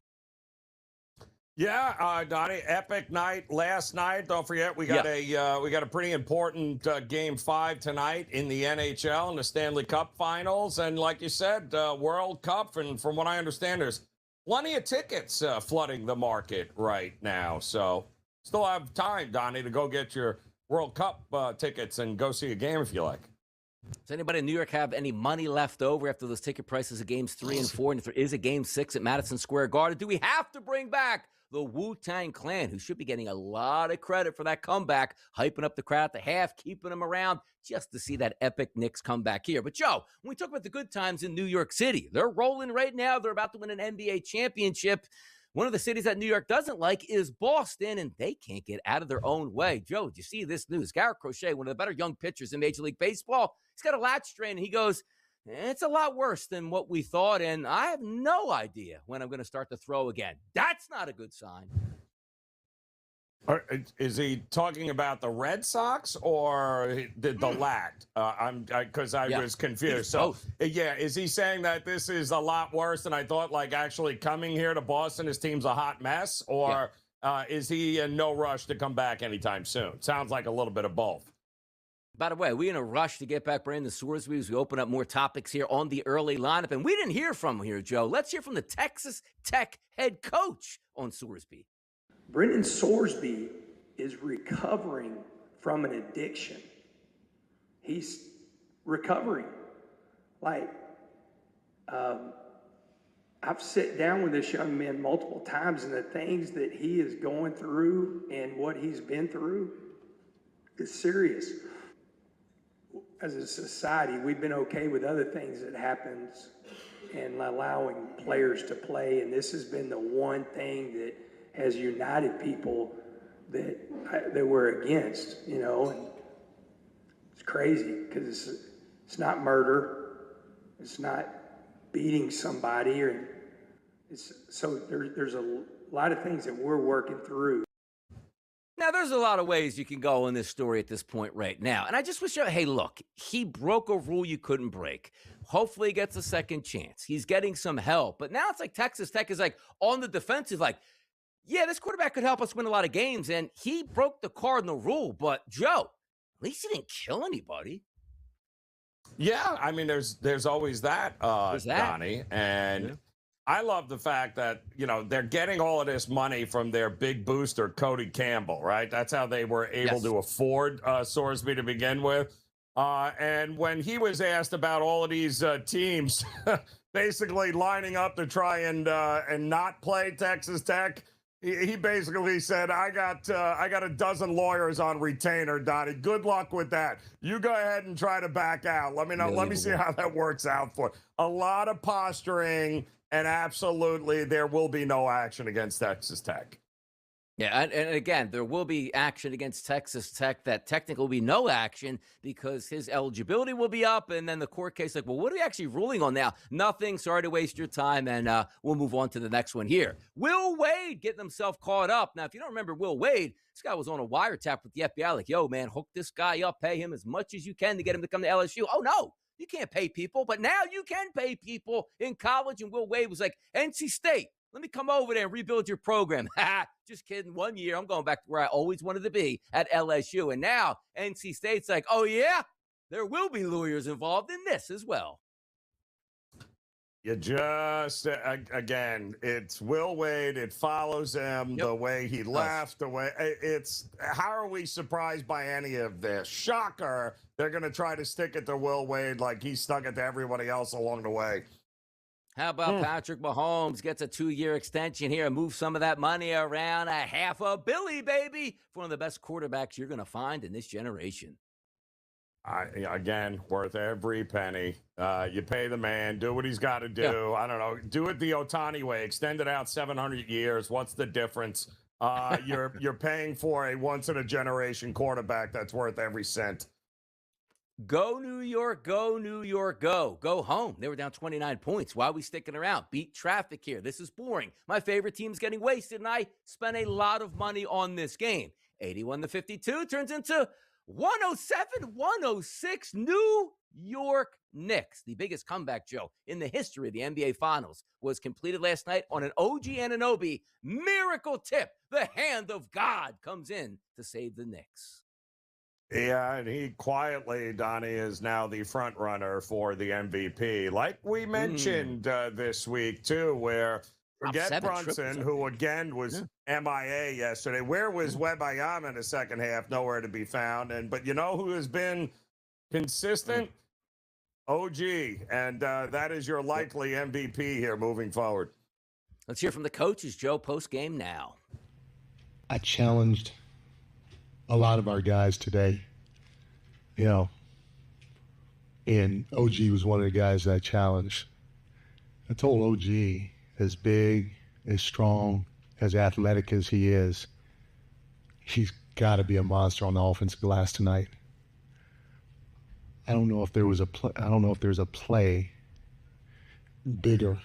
Yeah, Donnie, epic night last night. Don't forget, we got a pretty important Game 5 tonight in the NHL and the Stanley Cup Finals. And like you said, World Cup. And from what I understand, there's plenty of tickets flooding the market right now. So still have time, Donnie, to go get your World Cup tickets and go see a game if you like. Does anybody in New York have any money left over after those ticket prices of games 3 and 4? And if there is a game 6 at Madison Square Garden, do we have to bring back the Wu-Tang Clan, who should be getting a lot of credit for that comeback, hyping up the crowd at the half, keeping them around just to see that epic Knicks comeback here? But, Joe, when we talk about the good times in New York City, they're rolling right now. They're about to win an NBA championship. One of the cities that New York doesn't like is Boston, and they can't get out of their own way. Joe, did you see this news? Garrett Crochet, one of the better young pitchers in Major League Baseball, he's got a lat strain, and he goes, it's a lot worse than what we thought, and I have no idea when I'm going to start to throw again. That's not a good sign. Is he talking about the Red Sox or the lat? Because I was confused. So, is he saying that this is a lot worse than I thought? Like actually coming here to Boston, his team's a hot mess, or is he in no rush to come back anytime soon? Sounds like a little bit of both. By the way, we're in a rush to get back Brandon Sorsby as we open up more topics here on the early lineup. And we didn't hear from him here, Joe. Let's hear from the Texas Tech head coach on Sorsby. Brendan Sorsby is recovering from an addiction. He's recovering. Like, I've sat down with this young man multiple times, and the things that he is going through and what he's been through is serious. As a society, we've been okay with other things that happens and allowing players to play, and this has been the one thing that has united people that we're against, you know, and it's crazy because it's not murder, it's not beating somebody, or there's a lot of things that we're working through. Now, there's a lot of ways you can go in this story at this point right now. And I just wish, hey, look, he broke a rule you couldn't break. Hopefully he gets a second chance. He's getting some help. But now it's like Texas Tech is like on the defensive, like, yeah, this quarterback could help us win a lot of games. And he broke the cardinal rule. But, Joe, at least he didn't kill anybody. Yeah, I mean, there's always that, Donnie. And I love the fact that, you know, they're getting all of this money from their big booster, Cody Campbell, right? That's how they were able to afford Sorsby to begin with. And when he was asked about all of these teams basically lining up to try and not play Texas Tech, he basically said, I got a dozen lawyers on retainer, Donnie. Good luck with that. You go ahead and try to back out. Let me know. Let me see how that works out for you. A lot of posturing. And absolutely, there will be no action against Texas Tech. Yeah, and again, there will be action against Texas Tech. That technically will be no action because his eligibility will be up. And then the court case, like, well, what are we actually ruling on now? Nothing. Sorry to waste your time. And we'll move on to the next one here. Will Wade getting himself caught up. Now, if you don't remember Will Wade, this guy was on a wiretap with the FBI. Like, yo, man, hook this guy up. Pay him as much as you can to get him to come to LSU. Oh, no. You can't pay people, but now you can pay people in college. And Will Wade was like, NC State, let me come over there and rebuild your program. Just kidding. 1 year, I'm going back to where I always wanted to be at LSU. And now NC State's like, oh, yeah, there will be lawyers involved in this as well. You just, again, it's Will Wade. It follows him, the way he left, the way it's, how are we surprised by any of this? Shocker. They're going to try to stick it to Will Wade like he stuck it to everybody else along the way. How about Patrick Mahomes gets a 2-year extension here and moves some of that money around? $500 million, baby, for one of the best quarterbacks you're going to find in this generation. Again, worth every penny. You pay the man, do what he's got to do. Yeah. I don't know. Do it the Ohtani way. Extend it out 700 years. What's the difference? You're paying for a once-in-a-generation quarterback that's worth every cent. Go New York, go New York, go. Go home. They were down 29 points. Why are we sticking around? Beat traffic here. This is boring. My favorite team's getting wasted, and I spent a lot of money on this game. 81-52 turns into 107-106 New York Knicks. The biggest comeback, Joe, in the history of the NBA Finals was completed last night on an OG Anunoby miracle tip. The hand of God comes in to save the Knicks. Yeah, and he quietly, Donnie, is now the front runner for the MVP. Like we mentioned this week, too, where forget Brunson, who again was MIA yesterday. Where was Wembanyama in the second half? Nowhere to be found. But you know who has been consistent? OG. And that is your likely MVP here moving forward. Let's hear from the coaches, Joe, post-game now. I challenged a lot of our guys today, you know, and OG was one of the guys that I challenged. I told OG, as big, as strong, as athletic as he is, he's got to be a monster on the offensive glass tonight. I don't know if there was there's a play bigger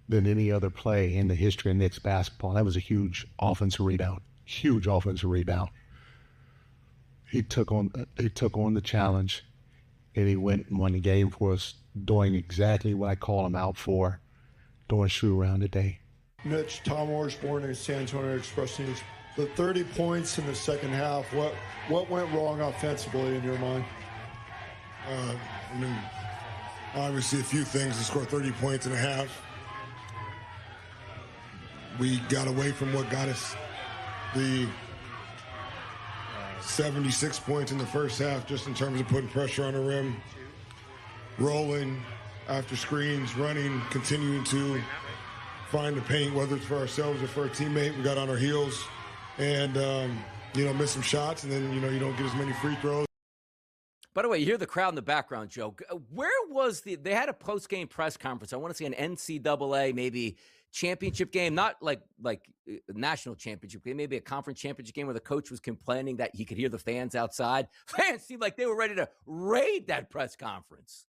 than any other play in the history of Knicks basketball. That was a huge offensive rebound. huge offensive rebound. He took on the challenge, and he went and won the game for us, doing exactly what I call him out for, doing shoot around today. Mitch, Tom Orsborn and San Antonio Express News. The 30 points in the second half, what went wrong offensively in your mind? I mean, obviously a few things to score 30 points in a half. We got away from what got us the 76 points in the first half, just in terms of putting pressure on the rim, rolling after screens, running, continuing to find the paint, whether it's for ourselves or for a teammate. We got on our heels and, miss some shots, and then, you don't get as many free throws. By the way, you hear the crowd in the background, Joe. Where was they had a post-game press conference. I want to see an NCAA, maybe championship game, not like national championship game, maybe a conference championship game where the coach was complaining that he could hear the fans outside. Fans seemed like they were ready to raid that press conference.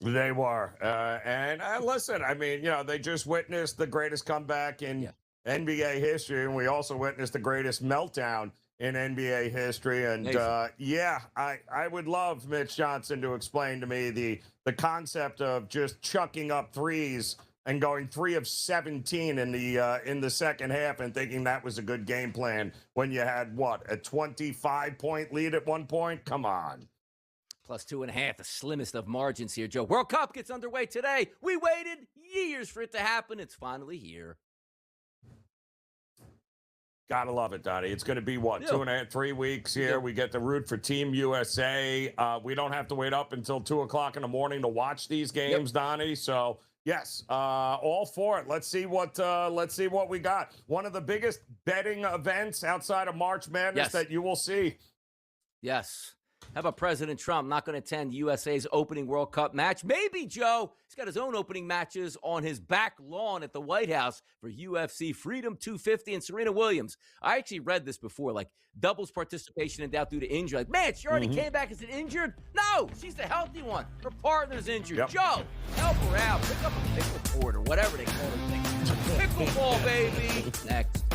They were. And listen, I mean, they just witnessed the greatest comeback in NBA history, and we also witnessed the greatest meltdown in NBA history. And I would love Mitch Johnson to explain to me the concept of just chucking up threes and going 3 of 17 in the second half and thinking that was a good game plan when you had a 25-point lead at one point. Come on. Plus 2.5, the slimmest of margins here, Joe. World Cup gets underway today. We waited years for it to happen. It's finally here. Gotta love it, Donnie. It's going to be 2.5, 3 weeks here. We get to root for Team USA. We don't have to wait up until 2 o'clock in the morning to watch these games, Donnie. So yes, all for it. Let's see what we got. One of the biggest betting events outside of March Madness that you will see. Yes. How about President Trump not going to attend USA's opening World Cup match? Maybe, Joe. He's got his own opening matches on his back lawn at the White House for UFC Freedom 250 and Serena Williams. I actually read this before, like doubles participation in doubt due to injury. Like, man, she already came back as an injured? No, she's the healthy one. Her partner's injured. Joe, help her out. Pick up a pickle board or whatever they call it. Pickleball, baby. Next.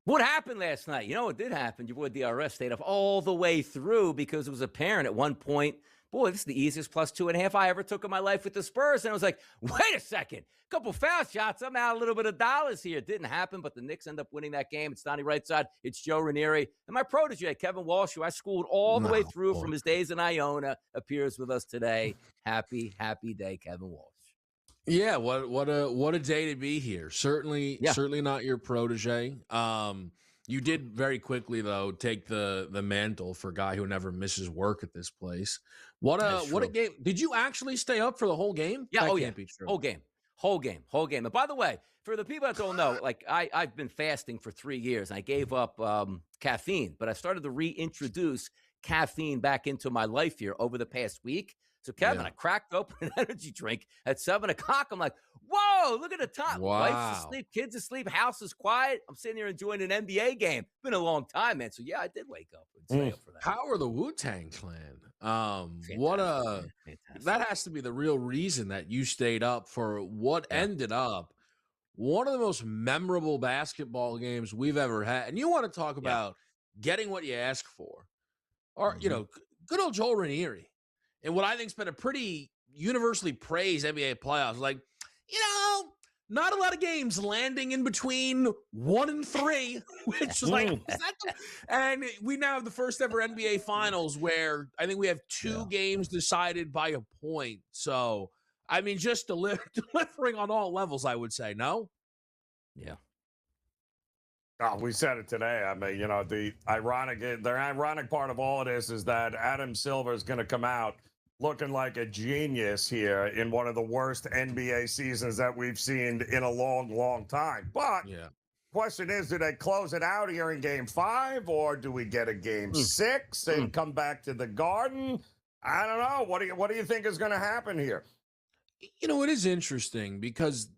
What happened last night? You know what did happen? Your boy DRS stayed up all the way through because it was apparent at one point, boy, this is the easiest +2.5 I ever took in my life with the Spurs. And I was like, wait a second. Couple foul shots. I'm out a little bit of dollars here. It didn't happen, but the Knicks end up winning that game. It's Donnie right side. It's Joe Ranieri. And my protege, Kevin Walsh, who I schooled all the way through from his days in Iona, appears with us today. Happy, happy day, Kevin Walsh. Yeah, what a day to be here. Certainly not your protege. You did very quickly though take the mantle for a guy who never misses work at this place. What a game! Did you actually stay up for the whole game? Yeah, That can't be true. Whole game. And by the way, for the people that don't know, like I've been fasting for 3 years. And I gave up caffeine, but I started to reintroduce caffeine back into my life here over the past week. So, Kevin, I cracked open an energy drink at 7 o'clock. I'm like, whoa, look at the time. Wow. Wife's asleep, kids asleep, house is quiet. I'm sitting here enjoying an NBA game. Been a long time, man. So, yeah, I did wake up and stay up for that. How are the Wu-Tang Clan? That has to be the real reason that you stayed up for what ended up one of the most memorable basketball games we've ever had. And you want to talk about getting what you ask for. Or, you know, good old Joel Ranieri. And what I think's been a pretty universally praised NBA playoffs. Like, you know, not a lot of games landing in between 1 and 3, which is like, and we now have the first ever NBA Finals where I think we have 2 games decided by a point. So, I mean, just delivering on all levels, I would say. No? Yeah. Oh, we said it today. I mean, you know, the ironic part of all of this is that Adam Silver is going to come out looking like a genius here in one of the worst NBA seasons that we've seen in a long, long time. But question is, do they close it out here in Game 5, or do we get a Game 6 and come back to the Garden? I don't know. What do you think is going to happen here? You know, it is interesting because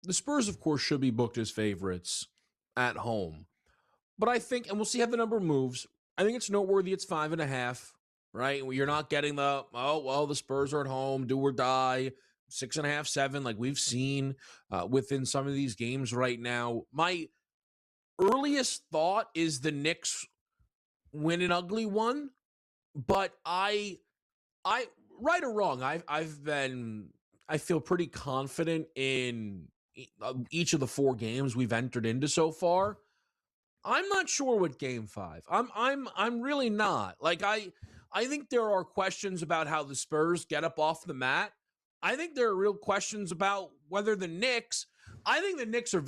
the Spurs, of course, should be booked as favorites at home. But I think, and we'll see how the number moves, I think it's noteworthy it's 5.5, right? You're not getting the Spurs are at home, do or die, 6.5, 7, like we've seen within some of these games right now. My earliest thought is the Knicks win an ugly one, but I right or wrong, I feel pretty confident in each of the 4 games we've entered into so far. I'm not sure what Game 5. I'm really not. Like I think there are questions about how the Spurs get up off the mat. I think there are real questions about whether the Knicks. I think the Knicks are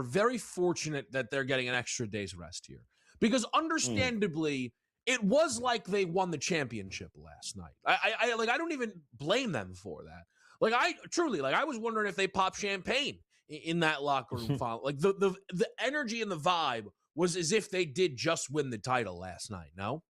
very fortunate that they're getting an extra day's rest here, because understandably, it was like they won the championship last night. I don't even blame them for that. Like I was wondering if they popped champagne in that locker room. Like the energy and the vibe was as if they did just win the title last night. No.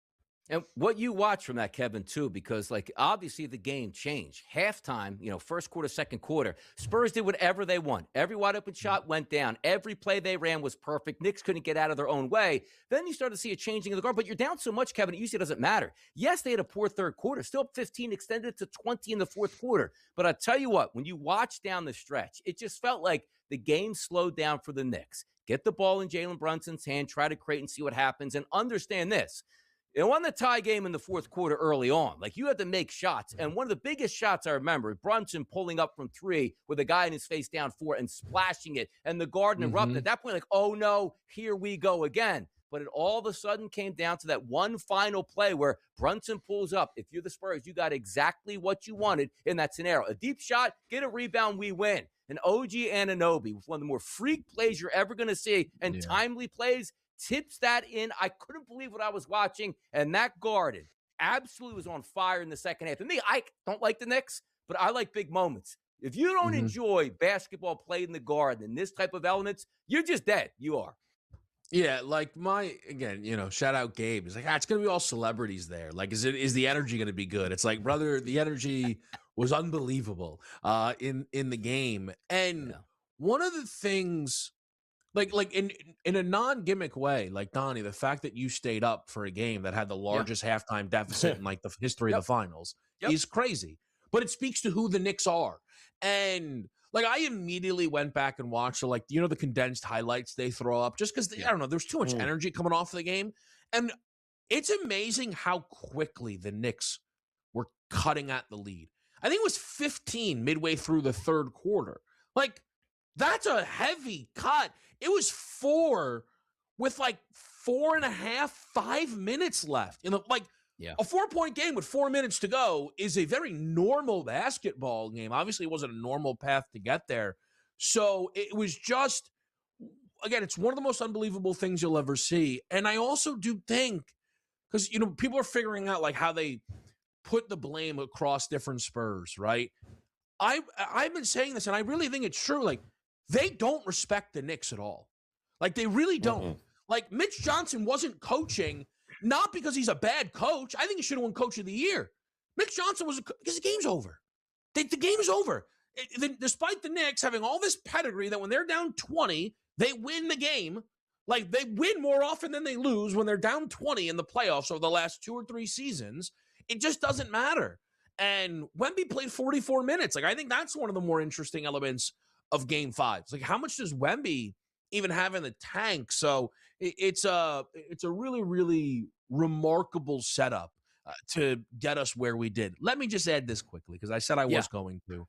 And what you watch from that, Kevin, too, because, like, obviously the game changed. Halftime, you know, first quarter, second quarter, Spurs did whatever they want. Every wide open shot went down. Every play they ran was perfect. Knicks couldn't get out of their own way. Then you start to see a changing of the guard. But you're down so much, Kevin, it usually doesn't matter. Yes, they had a poor third quarter. Still up 15, extended to 20 in the fourth quarter. But I tell you what, when you watch down the stretch, it just felt like the game slowed down for the Knicks. Get the ball in Jalen Brunson's hand, try to create and see what happens, and understand this. It won the tie game in the fourth quarter early on. Like, you had to make shots. And one of the biggest shots I remember, Brunson pulling up from 3 with a guy in his face down 4 and splashing it. And the Garden erupted. At that point, like, oh, no, here we go again. But it all of a sudden came down to that one final play where Brunson pulls up. If you're the Spurs, you got exactly what you wanted in that scenario. A deep shot, get a rebound, we win. And OG Anunoby, with one of the more freak plays you're ever going to see, and timely plays, tips that in. I couldn't believe what I was watching. And that Garden absolutely was on fire in the second half. And me, I don't like the Knicks, but I like big moments. If you don't enjoy basketball played in the Garden and this type of elements, you're just dead. You are. Yeah, like shout out Gabe. He's like, it's going to be all celebrities there. Like, is the energy going to be good? It's like, brother, the energy was unbelievable in the game. And one of the things, like in a non-gimmick way, like, Donnie, the fact that you stayed up for a game that had the largest halftime deficit in like the history of the finals is crazy. But it speaks to who the Knicks are. And Like, I immediately went back and watched, the condensed highlights they throw up, just because, I don't know, there's too much energy coming off the game. And it's amazing how quickly the Knicks were cutting at the lead. I think it was 15 midway through the third quarter. Like, that's a heavy cut. It was 4 with 4.5, 5 minutes left. A 4-point game with 4 minutes to go is a very normal basketball game. Obviously, it wasn't a normal path to get there. So it was just, again, it's one of the most unbelievable things you'll ever see. And I also do think, because, people are figuring out how they put the blame across different Spurs, right? I've been saying this, and I really think it's true. They don't respect the Knicks at all. They really don't. Mitch Johnson wasn't coaching, not because he's a bad coach. I think he should have won Coach of the Year. Mitch Johnson was because the game's over. The game is over. Despite the Knicks having all this pedigree that when they're down 20, they win the game. They win more often than they lose when they're down 20 in the playoffs over the last 2 or 3 seasons. It just doesn't matter. And Wemby played 44 minutes. I think that's one of the more interesting elements of Game 5. How much does Wemby even have in the tank? So it's a really, really remarkable setup to get us where we did. Let me just add this quickly, because I said I was going to.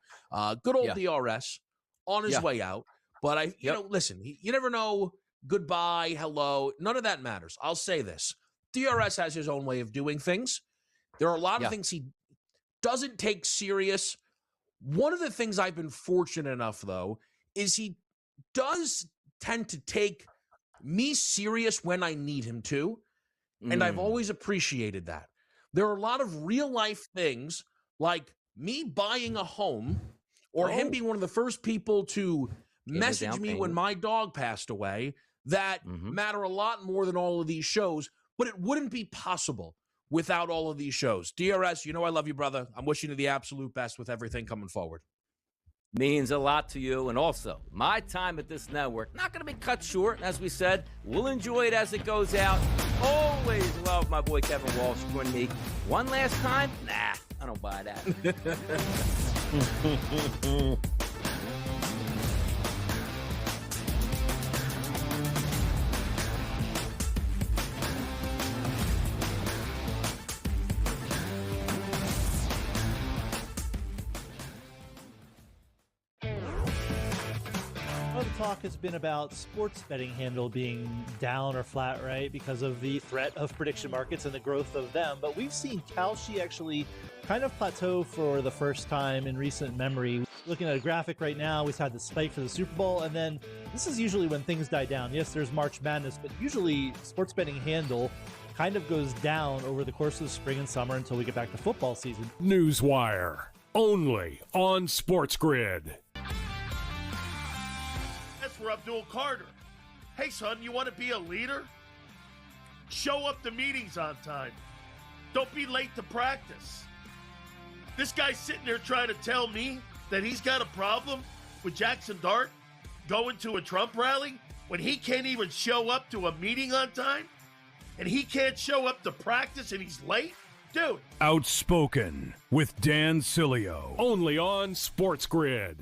Good old DRS on his way out. But listen, you never know. Goodbye, hello. None of that matters. I'll say this. DRS has his own way of doing things. There are a lot of things he doesn't take serious. One of the things I've been fortunate enough, though, is he does tend to take me serious when I need him to. And I've always appreciated that. There are a lot of real life things, like me buying a home or him being one of the first people to message me when my dog passed away, that matter a lot more than all of these shows. But it wouldn't be possible without all of these shows. DRS, I love you, brother. I'm wishing you the absolute best with everything coming forward. Means a lot to you. And also, my time at this network, not going to be cut short. As we said, we'll enjoy it as it goes out. Always love my boy Kevin Walsh joining me. One last time? Nah, I don't buy that. Talk has been about sports betting handle being down or flat, right, because of the threat of prediction markets and the growth of them. But we've seen Kalshi actually kind of plateau for the first time in recent memory. Looking at a graphic right now, we've had the spike for the Super Bowl, and then this is usually when things die down. Yes, there's March Madness, but usually sports betting handle kind of goes down over the course of the spring and summer until we get back to football season. Newswire, only on SportsGrid. For Abdul Carter. Hey, son, you want to be a leader? Show up to meetings on time. Don't be late to practice. This guy's sitting there trying to tell me that he's got a problem with Jackson Dart going to a Trump rally when he can't even show up to a meeting on time? And he can't show up to practice and he's late? Dude. Outspoken with Dan Cilio, only on SportsGrid.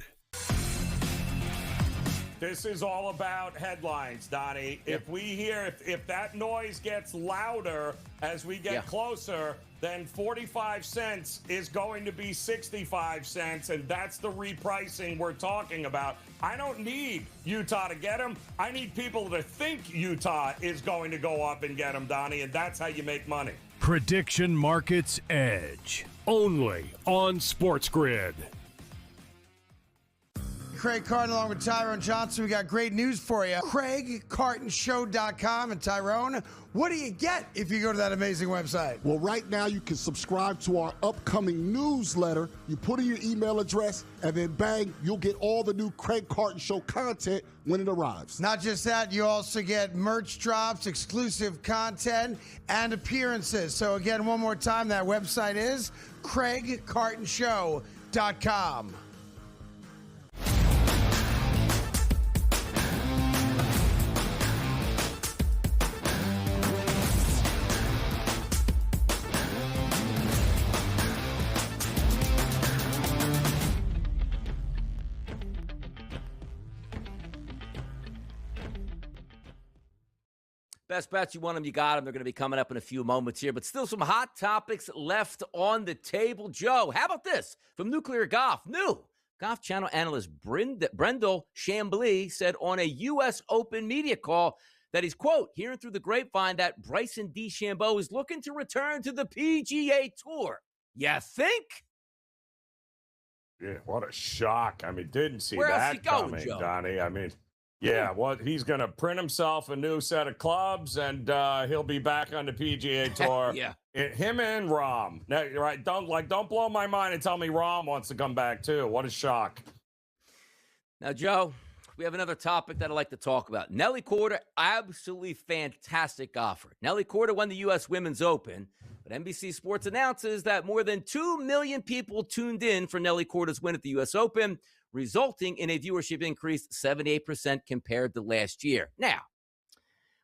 This is all about headlines, Donnie. If we hear, if that noise gets louder as we get closer, then 45 cents is going to be 65 cents, and that's the repricing we're talking about. I don't need Utah to get them. I need people to think Utah is going to go up and get them, Donnie, and that's how you make money. Prediction Markets Edge, only on SportsGrid. Craig Carton along with Tyrone Johnson. We got great news for you. CraigCartonShow.com. And Tyrone, what do you get if you go to that amazing website? Well, right now you can subscribe to our upcoming newsletter. You put in your email address, and then bang, you'll get all the new Craig Carton Show content when it arrives. Not just that, you also get merch drops, exclusive content, and appearances. So again, one more time, that website is CraigCartonShow.com. Best bets, you want them, you got them. They're going to be coming up in a few moments here, but still some hot topics left on the table. Joe, how about this? From Nuclear Golf, new Golf Channel analyst Brendel Chambly said on a U.S. Open media call that he's, quote, hearing through the grapevine that Bryson DeChambeau is looking to return to the PGA Tour. You think? Yeah, what a shock. I mean, didn't see Where else that he going, coming, Joe? Donnie. I mean, yeah, well, he's going to print himself a new set of clubs, and he'll be back on the PGA Tour. Yeah. Him and Rahm. Now, you're right. Don't blow my mind and tell me Rahm wants to come back, too. What a shock. Now, Joe, we have another topic that I'd like to talk about. Nelly Korda, absolutely fantastic golfer. Nelly Korda won the U.S. Women's Open, but NBC Sports announces that more than 2 million people tuned in for Nelly Korda's win at the U.S. Open, resulting in a viewership increase 78% compared to last year. Now,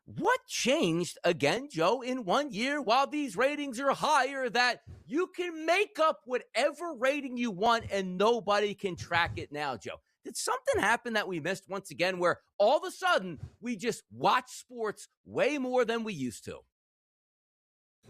what changed again, Joe, in 1 year while these ratings are higher that you can make up whatever rating you want and nobody can track it now, Joe? Did something happen that we missed once again where all of a sudden we just watch sports way more than we used to?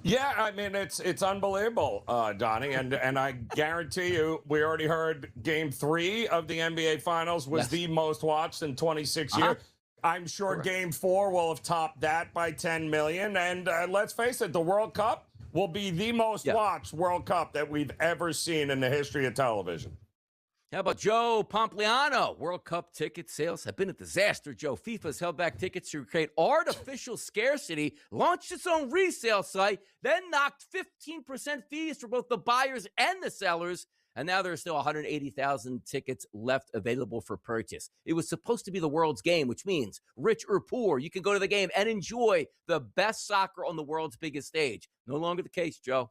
Yeah, I mean, it's unbelievable, Donnie, and I guarantee you, we already heard Game 3 of the NBA Finals was the most watched in 26 years. I'm sure Game 4 will have topped that by 10 million, and let's face it, the World Cup will be the most watched World Cup that we've ever seen in the history of television. How about Joe Pompliano? World Cup ticket sales have been a disaster, Joe. FIFA's held back tickets to create artificial scarcity, launched its own resale site, then knocked 15% fees for both the buyers and the sellers, and now there are still 180,000 tickets left available for purchase. It was supposed to be the world's game, which means rich or poor, you can go to the game and enjoy the best soccer on the world's biggest stage. No longer the case, Joe.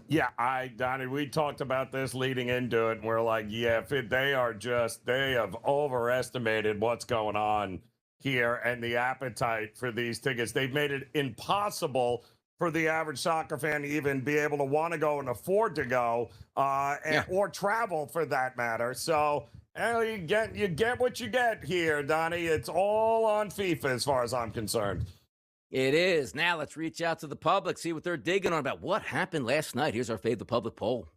Yeah, Donnie, we talked about this leading into it, and we're like, yeah, they have overestimated what's going on here and the appetite for these tickets. They've made it impossible for the average soccer fan to even be able to want to go and afford to go, or travel for that matter. So you get what you get here, Donnie. It's all on FIFA as far as I'm concerned. It is. Now let's reach out to the public, see what they're digging on about what happened last night. Here's our Fade the Public poll.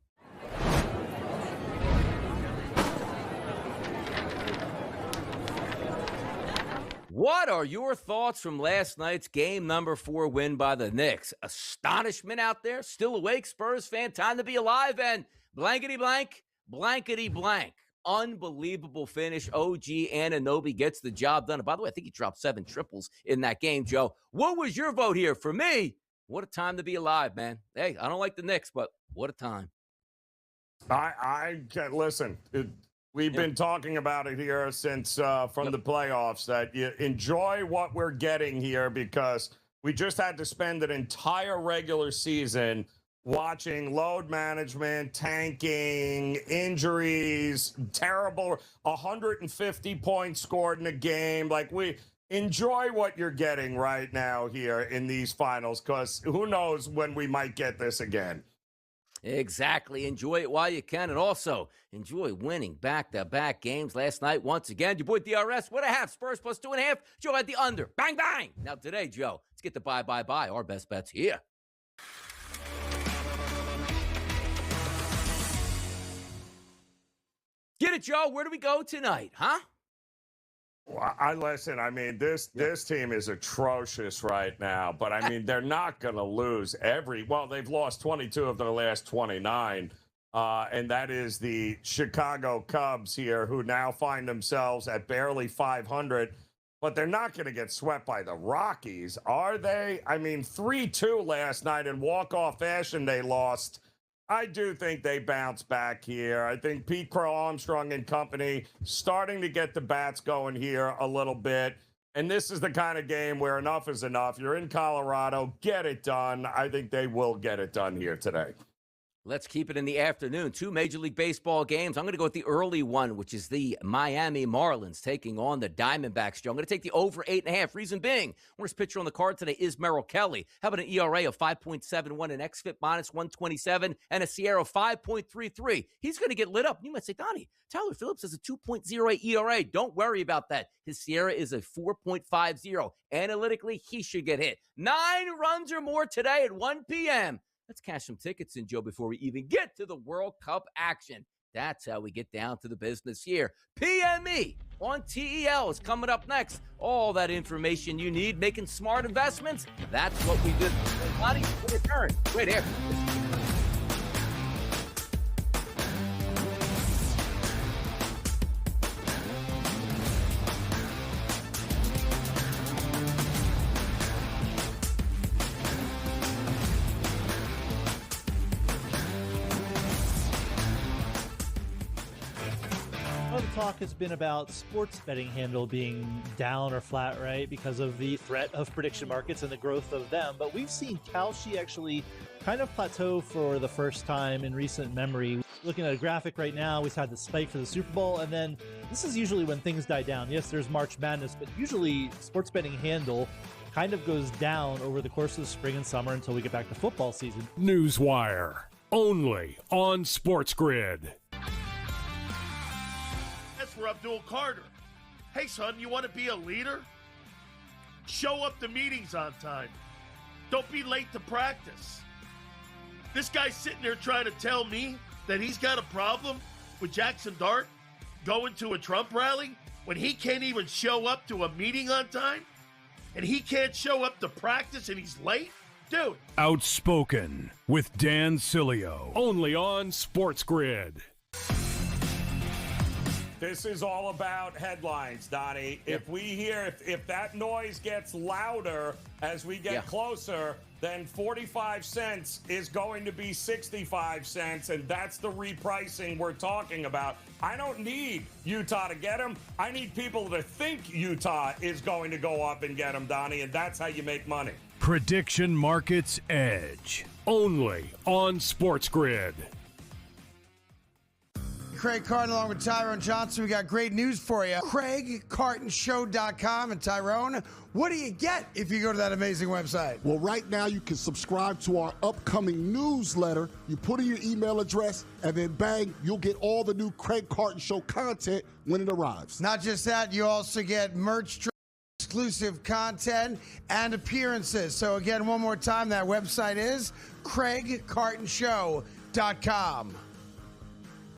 What are your thoughts from last night's game number 4 win by the Knicks? Astonishment out there? Still awake, Spurs fan? Time to be alive, and blankety blank, blankety blank. Unbelievable finish. OG Anunoby gets the job done. And by the way, I think he dropped 7 triples in that game, Joe. What was your vote here? For me, what a time to be alive, man. Hey, I don't like the Knicks, but what a time. I can't listen. We've been talking about it here since from the playoffs that you enjoy what we're getting here, because we just had to spend an entire regular season watching load management, tanking, injuries, terrible 150 points scored in a game. Like, we enjoy what you're getting right now here in these finals, because who knows when we might get this again. Exactly. Enjoy it while you can, and also enjoy winning back-to-back games last night. Once again, your boy DRS, what I have, Spurs plus 2.5. Joe had the under. Bang, bang. Now today, Joe, let's get the buy. Our best bets here. Get it, Joe. Where do we go tonight, huh? Well, I mean, this team is atrocious right now, but I mean, they're not going to lose they've lost 22 of their last 29, and that is the Chicago Cubs here, who now find themselves at barely 500, but they're not going to get swept by the Rockies, are they? I mean, 3-2 last night in walk-off fashion they lost. I do think they bounce back here. I think Pete Crow Armstrong and company starting to get the bats going here a little bit. And this is the kind of game where enough is enough. You're in Colorado. Get it done. I think they will get it done here today. Let's keep it in the afternoon. 2 Major League Baseball games. I'm going to go with the early one, which is the Miami Marlins taking on the Diamondbacks. Joe, I'm going to take the over 8.5. Reason being, worst pitcher on the card today is Merrill Kelly. How about an ERA of 5.71, an xFIP minus 127, and a Sierra of 5.33? He's going to get lit up. You might say, Donnie, Tyler Phillips has a 2.08 ERA. Don't worry about that. His Sierra is a 4.50. Analytically, he should get hit. 9 runs or more today at 1 p.m. Let's cash some tickets in, Joe, before we even get to the World Cup action. That's how we get down to the business here. PME on TEL is coming up next. All that information you need, making smart investments. That's what we do. Bonnie, your turn. Wait here. Talk has been about sports betting handle being down or flat, right, because of the threat of prediction markets and the growth of them. But we've seen Kalshi actually kind of plateau for the first time in recent memory. Looking at a graphic right now, we've had the spike for the Super Bowl, and then this is usually when things die down. Yes, there's March Madness, but usually sports betting handle kind of goes down over the course of the spring and summer until we get back to football season. Newswire, only on SportsGrid. For Abdul Carter. Hey, son, you want to be a leader? Show up to meetings on time. Don't be late to practice. This guy's sitting there trying to tell me that he's got a problem with Jackson Dart going to a Trump rally when he can't even show up to a meeting on time? And he can't show up to practice and he's late? Dude. Outspoken with Dan Cilio, only on SportsGrid. This is all about headlines, Donnie. Yep. If we hear, if that noise gets louder as we get closer, then 45 cents is going to be 65 cents, and that's the repricing we're talking about. I don't need Utah to get them. I need people to think Utah is going to go up and get them, Donnie, and that's how you make money. Prediction Markets Edge, only on SportsGrid. Craig Carton along with Tyrone Johnson. We got great news for you. CraigCartonShow.com. And Tyrone, what do you get if you go to that amazing website? Well, right now you can subscribe to our upcoming newsletter. You put in your email address, and then bang, you'll get all the new Craig Carton Show content when it arrives. Not just that, you also get merch, exclusive content, and appearances. So again, one more time, that website is CraigCartonShow.com.